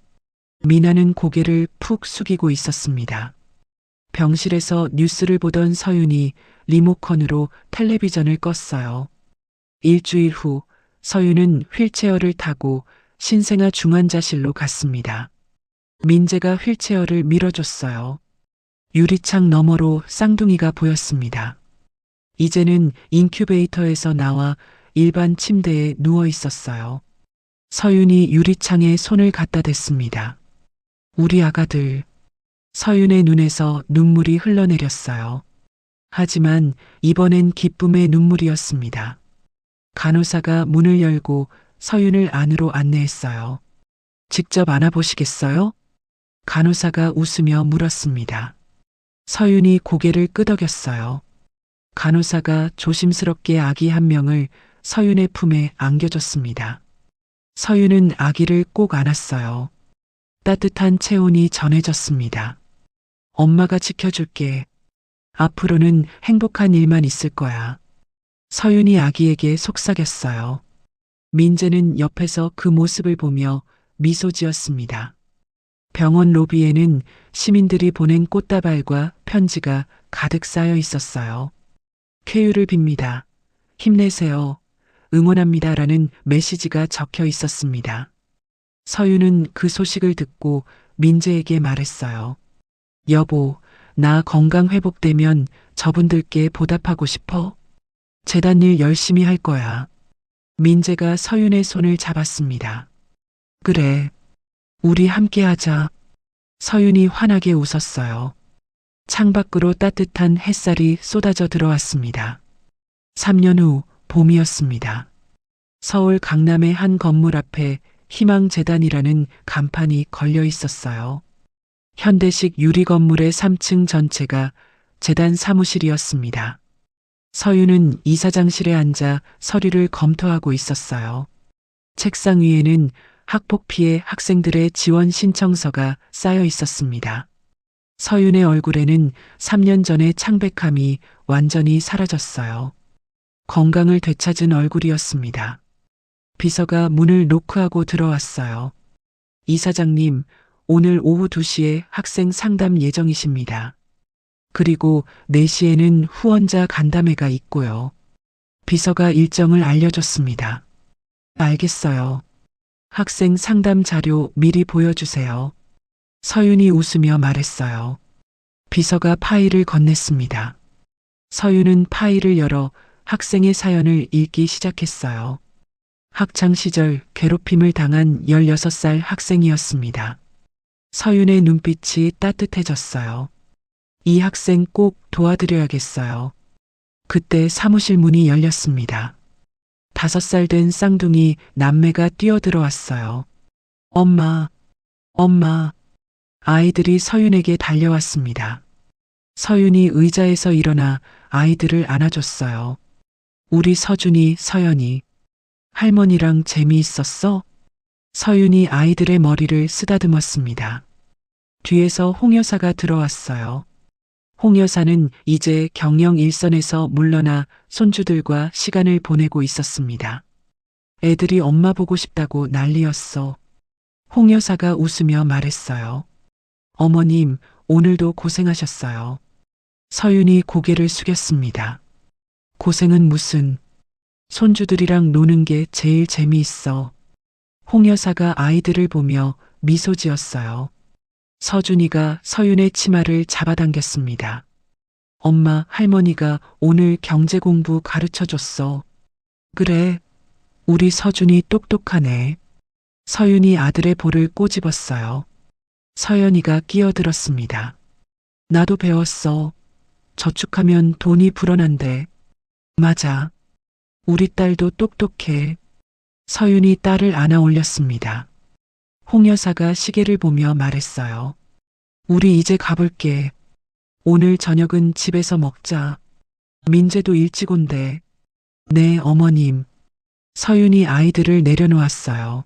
[SPEAKER 2] 미나는 고개를 푹 숙이고 있었습니다. 병실에서 뉴스를 보던 서윤이 리모컨으로 텔레비전을 껐어요. 일주일 후 서윤은 휠체어를 타고 신생아 중환자실로 갔습니다. 민재가 휠체어를 밀어줬어요. 유리창 너머로 쌍둥이가 보였습니다. 이제는 인큐베이터에서 나와 일반 침대에 누워 있었어요. 서윤이 유리창에 손을 갖다 댔습니다. 우리 아가들. 서윤의 눈에서 눈물이 흘러내렸어요. 하지만 이번엔 기쁨의 눈물이었습니다. 간호사가 문을 열고 서윤을 안으로 안내했어요. 직접 안아보시겠어요? 간호사가 웃으며 물었습니다. 서윤이 고개를 끄덕였어요. 간호사가 조심스럽게 아기 한 명을 서윤의 품에 안겨줬습니다. 서윤은 아기를 꼭 안았어요. 따뜻한 체온이 전해졌습니다. 엄마가 지켜줄게. 앞으로는 행복한 일만 있을 거야. 서윤이 아기에게 속삭였어요. 민재는 옆에서 그 모습을 보며 미소 지었습니다. 병원 로비에는 시민들이 보낸 꽃다발과 편지가 가득 쌓여 있었어요. 쾌유를 빕니다. 힘내세요. 응원합니다라는 메시지가 적혀 있었습니다. 서윤은 그 소식을 듣고 민재에게 말했어요. 여보, 나 건강 회복되면 저분들께 보답하고 싶어. 재단 일 열심히 할 거야. 민재가 서윤의 손을 잡았습니다. 그래, 우리 함께 하자. 서윤이 환하게 웃었어요. 창밖으로 따뜻한 햇살이 쏟아져 들어왔습니다. 3년 후 봄이었습니다. 서울 강남의 한 건물 앞에 희망재단이라는 간판이 걸려 있었어요. 현대식 유리 건물의 3층 전체가 재단 사무실이었습니다. 서윤은 이사장실에 앉아 서류를 검토하고 있었어요. 책상 위에는 학폭 피해 학생들의 지원 신청서가 쌓여 있었습니다. 서윤의 얼굴에는 3년 전의 창백함이 완전히 사라졌어요. 건강을 되찾은 얼굴이었습니다. 비서가 문을 노크하고 들어왔어요. 이사장님, 오늘 오후 2시에 학생 상담 예정이십니다. 그리고 4시에는 후원자 간담회가 있고요. 비서가 일정을 알려줬습니다. 알겠어요. 학생 상담 자료 미리 보여주세요. 서윤이 웃으며 말했어요. 비서가 파일을 건넸습니다. 서윤은 파일을 열어 학생의 사연을 읽기 시작했어요. 학창시절 괴롭힘을 당한 16살 학생이었습니다. 서윤의 눈빛이 따뜻해졌어요. 이 학생 꼭 도와드려야겠어요. 그때 사무실 문이 열렸습니다. 5살 된 쌍둥이 남매가 뛰어들어왔어요. 엄마, 엄마. 아이들이 서윤에게 달려왔습니다. 서윤이 의자에서 일어나 아이들을 안아줬어요. 우리 서준이, 서연이. 할머니랑 재미있었어? 서윤이 아이들의 머리를 쓰다듬었습니다. 뒤에서 홍 여사가 들어왔어요. 홍 여사는 이제 경영 일선에서 물러나 손주들과 시간을 보내고 있었습니다. 애들이 엄마 보고 싶다고 난리였어. 홍 여사가 웃으며 말했어요. 어머님, 오늘도 고생하셨어요. 서윤이 고개를 숙였습니다. 고생은 무슨. 손주들이랑 노는 게 제일 재미있어. 홍 여사가 아이들을 보며 미소 지었어요. 서준이가 서윤의 치마를 잡아당겼습니다. 엄마, 할머니가 오늘 경제 공부 가르쳐줬어. 그래, 우리 서준이 똑똑하네. 서윤이 아들의 볼을 꼬집었어요. 서연이가 끼어들었습니다. 나도 배웠어. 저축하면 돈이 불어난대. 맞아. 우리 딸도 똑똑해. 서윤이 딸을 안아 올렸습니다. 홍 여사가 시계를 보며 말했어요. 우리 이제 가볼게. 오늘 저녁은 집에서 먹자. 민재도 일찍 온대. 네, 어머님. 서윤이 아이들을 내려놓았어요.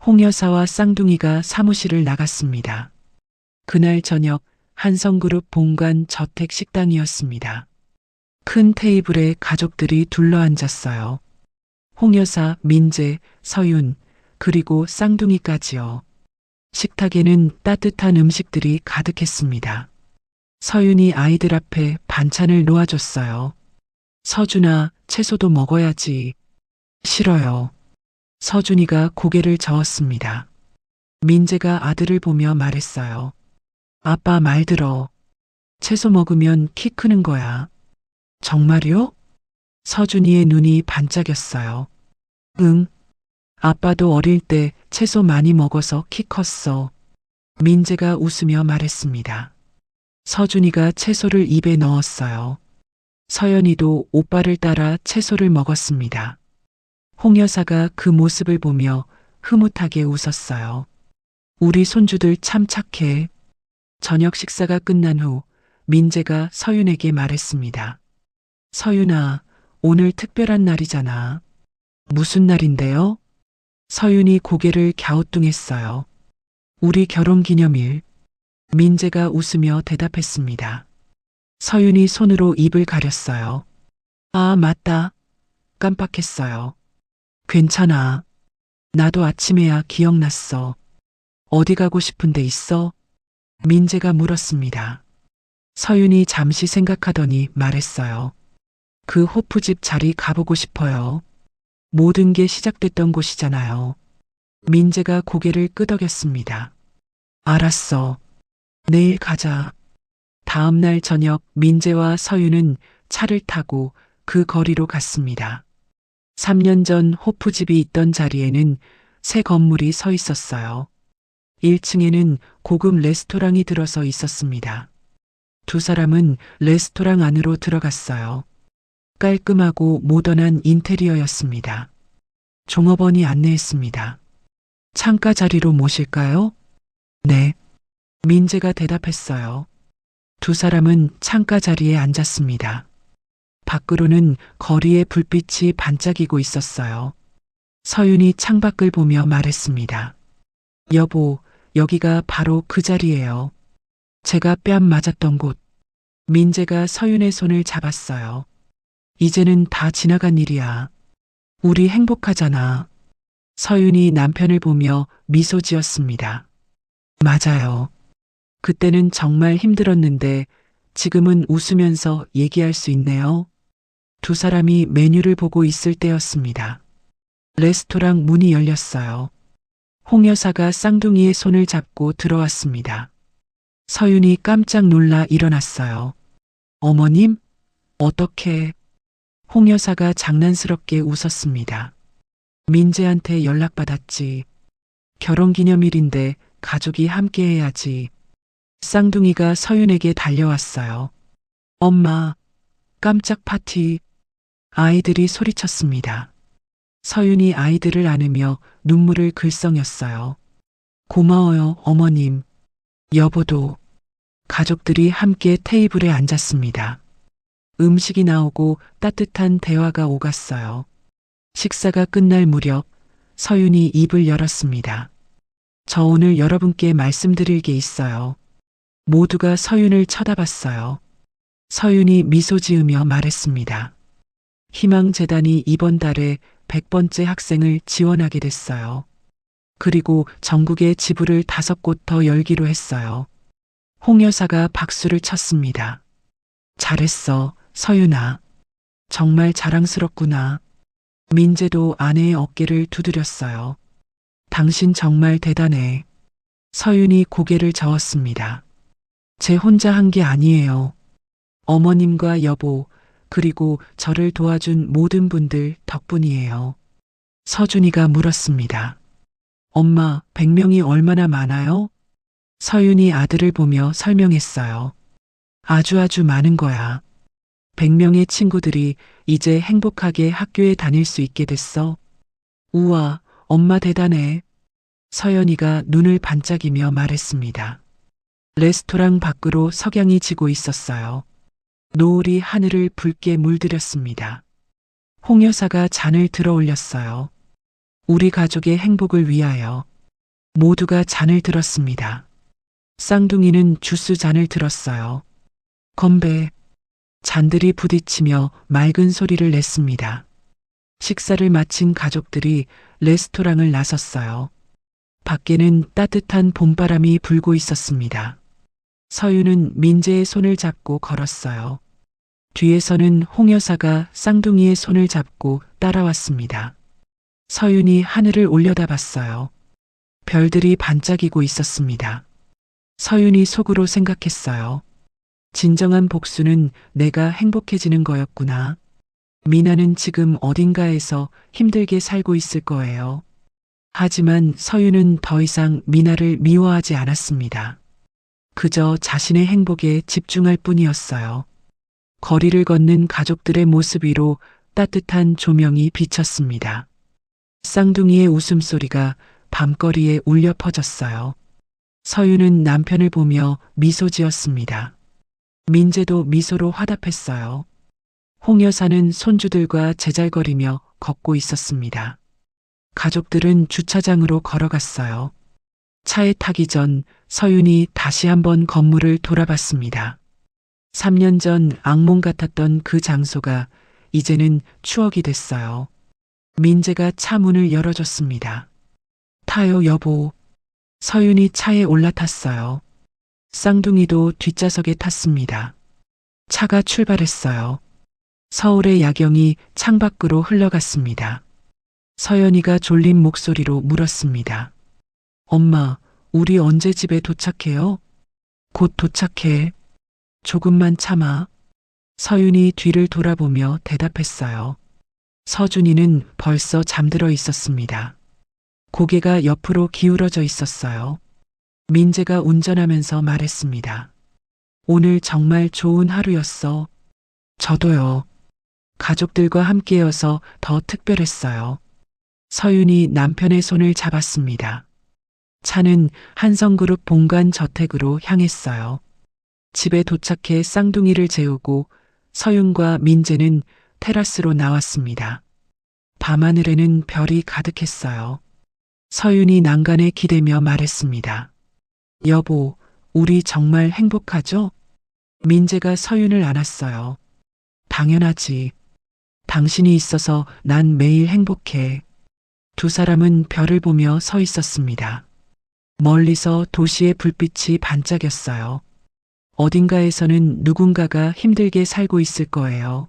[SPEAKER 2] 홍 여사와 쌍둥이가 사무실을 나갔습니다. 그날 저녁 한성그룹 본관 저택 식당이었습니다. 큰 테이블에 가족들이 둘러앉았어요. 홍 여사, 민재, 서윤, 그리고 쌍둥이까지요. 식탁에는 따뜻한 음식들이 가득했습니다. 서윤이 아이들 앞에 반찬을 놓아줬어요. 서준아, 채소도 먹어야지. 싫어요. 서준이가 고개를 저었습니다. 민재가 아들을 보며 말했어요. 아빠 말 들어. 채소 먹으면 키 크는 거야. 정말요? 서준이의 눈이 반짝였어요. 응. 아빠도 어릴 때 채소 많이 먹어서 키 컸어. 민재가 웃으며 말했습니다. 서준이가 채소를 입에 넣었어요. 서연이도 오빠를 따라 채소를 먹었습니다. 홍 여사가 그 모습을 보며 흐뭇하게 웃었어요. 우리 손주들 참 착해. 저녁 식사가 끝난 후 민재가 서윤에게 말했습니다. 서윤아, 오늘 특별한 날이잖아. 무슨 날인데요? 서윤이 고개를 갸우뚱했어요. 우리 결혼 기념일. 민재가 웃으며 대답했습니다. 서윤이 손으로 입을 가렸어요. 아, 맞다. 깜빡했어요. 괜찮아. 나도 아침에야 기억났어. 어디 가고 싶은 데 있어? 민재가 물었습니다. 서윤이 잠시 생각하더니 말했어요. 그 호프집 자리 가보고 싶어요. 모든 게 시작됐던 곳이잖아요. 민재가 고개를 끄덕였습니다. 알았어. 내일 가자. 다음 날 저녁 민재와 서윤은 차를 타고 그 거리로 갔습니다. 3년 전 호프집이 있던 자리에는 새 건물이 서 있었어요. 1층에는 고급 레스토랑이 들어서 있었습니다. 두 사람은 레스토랑 안으로 들어갔어요. 깔끔하고 모던한 인테리어였습니다. 종업원이 안내했습니다. 창가 자리로 모실까요? 네. 민재가 대답했어요. 두 사람은 창가 자리에 앉았습니다. 밖으로는 거리에 불빛이 반짝이고 있었어요. 서윤이 창밖을 보며 말했습니다. 여보, 여기가 바로 그 자리예요. 제가 뺨 맞았던 곳. 민재가 서윤의 손을 잡았어요. 이제는 다 지나간 일이야. 우리 행복하잖아. 서윤이 남편을 보며 미소 지었습니다. 맞아요. 그때는 정말 힘들었는데 지금은 웃으면서 얘기할 수 있네요. 두 사람이 메뉴를 보고 있을 때였습니다. 레스토랑 문이 열렸어요. 홍 여사가 쌍둥이의 손을 잡고 들어왔습니다. 서윤이 깜짝 놀라 일어났어요. 어머님? 어떻게? 홍 여사가 장난스럽게 웃었습니다. 민재한테 연락받았지. 결혼기념일인데 가족이 함께 해야지. 쌍둥이가 서윤에게 달려왔어요. 엄마, 깜짝 파티. 아이들이 소리쳤습니다. 서윤이 아이들을 안으며 눈물을 글썽였어요. 고마워요, 어머님. 여보도. 가족들이 함께 테이블에 앉았습니다. 음식이 나오고 따뜻한 대화가 오갔어요. 식사가 끝날 무렵 서윤이 입을 열었습니다. 저 오늘 여러분께 말씀드릴 게 있어요. 모두가 서윤을 쳐다봤어요. 서윤이 미소 지으며 말했습니다. 희망재단이 이번 달에 100번째 학생을 지원하게 됐어요. 그리고 전국에 지부를 5곳 더 열기로 했어요. 홍 여사가 박수를 쳤습니다. 잘했어, 서윤아. 정말 자랑스럽구나. 민재도 아내의 어깨를 두드렸어요. 당신 정말 대단해. 서윤이 고개를 저었습니다. 제 혼자 한 게 아니에요. 어머님과 여보, 그리고 저를 도와준 모든 분들 덕분이에요. 서준이가 물었습니다. 엄마, 100명이 얼마나 많아요? 서윤이 아들을 보며 설명했어요. 아주 많은 거야. 100명의 친구들이 이제 행복하게 학교에 다닐 수 있게 됐어. 우와, 엄마 대단해. 서연이가 눈을 반짝이며 말했습니다. 레스토랑 밖으로 석양이 지고 있었어요. 노을이 하늘을 붉게 물들였습니다. 홍 여사가 잔을 들어 올렸어요. 우리 가족의 행복을 위하여. 모두가 잔을 들었습니다. 쌍둥이는 주스 잔을 들었어요. 건배. 잔들이 부딪히며 맑은 소리를 냈습니다. 식사를 마친 가족들이 레스토랑을 나섰어요. 밖에는 따뜻한 봄바람이 불고 있었습니다. 서윤은 민재의 손을 잡고 걸었어요. 뒤에서는 홍 여사가 쌍둥이의 손을 잡고 따라왔습니다. 서윤이 하늘을 올려다봤어요. 별들이 반짝이고 있었습니다. 서윤이 속으로 생각했어요. 진정한 복수는 내가 행복해지는 거였구나. 미나는 지금 어딘가에서 힘들게 살고 있을 거예요. 하지만 서윤은 더 이상 미나를 미워하지 않았습니다. 그저 자신의 행복에 집중할 뿐이었어요. 거리를 걷는 가족들의 모습 위로 따뜻한 조명이 비쳤습니다. 쌍둥이의 웃음소리가 밤거리에 울려 퍼졌어요. 서윤은 남편을 보며 미소 지었습니다. 민재도 미소로 화답했어요. 홍 여사는 손주들과 제잘거리며 걷고 있었습니다. 가족들은 주차장으로 걸어갔어요. 차에 타기 전 서윤이 다시 한번 건물을 돌아봤습니다. 3년 전 악몽 같았던 그 장소가 이제는 추억이 됐어요. 민재가 차 문을 열어줬습니다. 타요, 여보. 서윤이 차에 올라탔어요. 쌍둥이도 뒷좌석에 탔습니다. 차가 출발했어요. 서울의 야경이 창밖으로 흘러갔습니다. 서연이가 졸린 목소리로 물었습니다. 엄마, 우리 언제 집에 도착해요? 곧 도착해. 조금만 참아. 서윤이 뒤를 돌아보며 대답했어요. 서준이는 벌써 잠들어 있었습니다. 고개가 옆으로 기울어져 있었어요. 민재가 운전하면서 말했습니다. 오늘 정말 좋은 하루였어. 저도요. 가족들과 함께여서 더 특별했어요. 서윤이 남편의 손을 잡았습니다. 차는 한성그룹 본관 저택으로 향했어요. 집에 도착해 쌍둥이를 재우고 서윤과 민재는 테라스로 나왔습니다. 밤하늘에는 별이 가득했어요. 서윤이 난간에 기대며 말했습니다. 여보, 우리 정말 행복하죠? 민재가 서윤을 안았어요. 당연하지. 당신이 있어서 난 매일 행복해. 두 사람은 별을 보며 서 있었습니다. 멀리서 도시의 불빛이 반짝였어요. 어딘가에서는 누군가가 힘들게 살고 있을 거예요.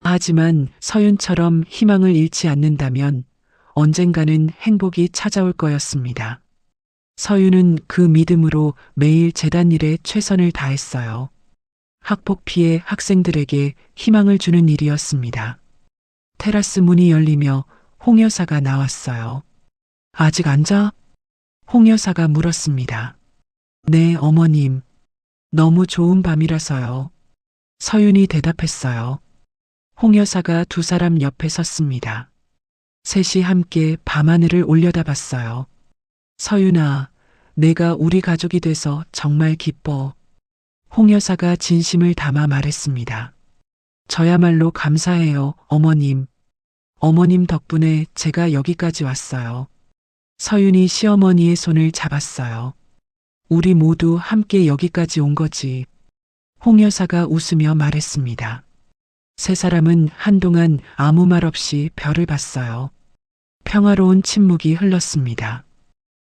[SPEAKER 2] 하지만 서윤처럼 희망을 잃지 않는다면 언젠가는 행복이 찾아올 거였습니다. 서윤은 그 믿음으로 매일 재단 일에 최선을 다했어요. 학폭 피해 학생들에게 희망을 주는 일이었습니다. 테라스 문이 열리며 홍 여사가 나왔어요. 아직 안 자? 홍 여사가 물었습니다. 네, 어머님. 너무 좋은 밤이라서요. 서윤이 대답했어요. 홍 여사가 두 사람 옆에 섰습니다. 셋이 함께 밤하늘을 올려다봤어요. 서윤아, 내가 우리 가족이 돼서 정말 기뻐. 홍 여사가 진심을 담아 말했습니다. 저야말로 감사해요, 어머님. 어머님 덕분에 제가 여기까지 왔어요. 서윤이 시어머니의 손을 잡았어요. 우리 모두 함께 여기까지 온 거지. 홍 여사가 웃으며 말했습니다. 세 사람은 한동안 아무 말 없이 별을 봤어요. 평화로운 침묵이 흘렀습니다.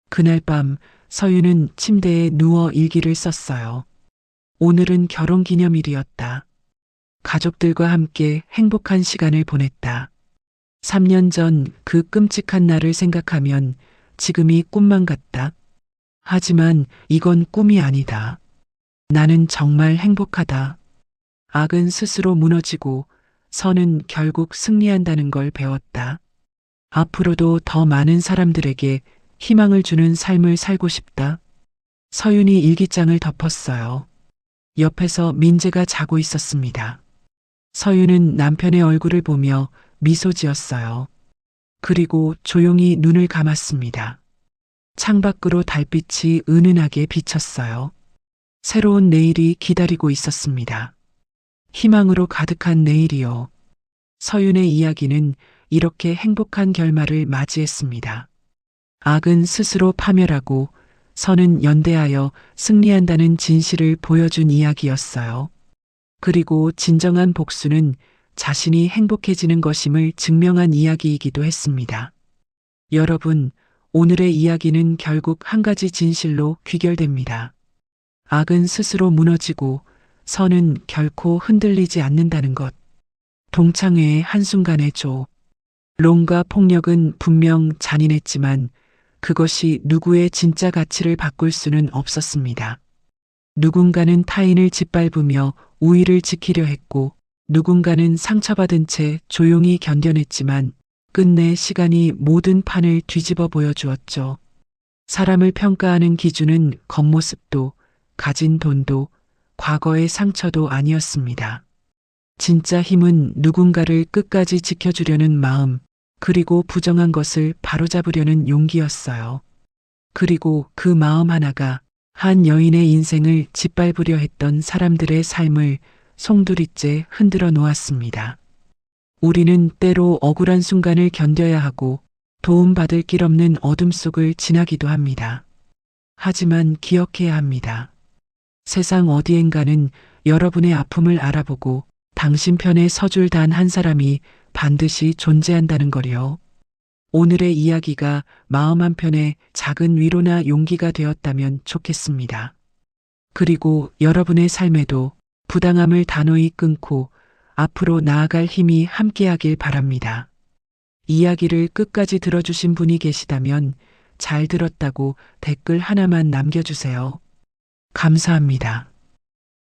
[SPEAKER 2] 그날 밤 서윤은 침대에 누워 일기를 썼어요. 오늘은 결혼 기념일이었다. 가족들과 함께 행복한 시간을 보냈다. 3년 전 그 끔찍한 날을 생각하면 지금이 꿈만 같다. 하지만 이건 꿈이 아니다. 나는 정말 행복하다. 악은 스스로 무너지고 선은 결국 승리한다는 걸 배웠다. 앞으로도 더 많은 사람들에게 희망을 주는 삶을 살고 싶다. 서윤이 일기장을 덮었어요. 옆에서 민재가 자고 있었습니다. 서윤은 남편의 얼굴을 보며 미소 지었어요. 그리고 조용히 눈을 감았습니다. 창밖으로 달빛이 은은하게 비쳤어요. 새로운 내일이 기다리고 있었습니다. 희망으로 가득한 내일이요. 서윤의 이야기는 이렇게 행복한 결말을 맞이했습니다. 악은 스스로 파멸하고 선은 연대하여 승리한다는 진실을 보여준 이야기였어요. 그리고 진정한 복수는 자신이 행복해지는 것임을 증명한 이야기이기도 했습니다. 여러분, 오늘의 이야기는 결국 한 가지 진실로 귀결됩니다. 악은 스스로 무너지고 선은 결코 흔들리지 않는다는 것. 동창회의 한순간의 롱과 폭력은 분명 잔인했지만 그것이 누구의 진짜 가치를 바꿀 수는 없었습니다. 누군가는 타인을 짓밟으며 우위를 지키려 했고 누군가는 상처받은 채 조용히 견뎌냈지만 끝내 시간이 모든 판을 뒤집어 보여주었죠. 사람을 평가하는 기준은 겉모습도 가진 돈도 과거의 상처도 아니었습니다. 진짜 힘은 누군가를 끝까지 지켜주려는 마음, 그리고 부정한 것을 바로잡으려는 용기였어요. 그리고 그 마음 하나가 한 여인의 인생을 짓밟으려 했던 사람들의 삶을 송두리째 흔들어 놓았습니다. 우리는 때로 억울한 순간을 견뎌야 하고 도움받을 길 없는 어둠 속을 지나기도 합니다. 하지만 기억해야 합니다. 세상 어디엔가는 여러분의 아픔을 알아보고 당신 편에 서줄 단 한 사람이 반드시 존재한다는 거요. 오늘의 이야기가 마음 한편에 작은 위로나 용기가 되었다면 좋겠습니다. 그리고 여러분의 삶에도 부당함을 단호히 끊고 앞으로 나아갈 힘이 함께하길 바랍니다. 이야기를 끝까지 들어주신 분이 계시다면 잘 들었다고 댓글 하나만 남겨주세요. 감사합니다.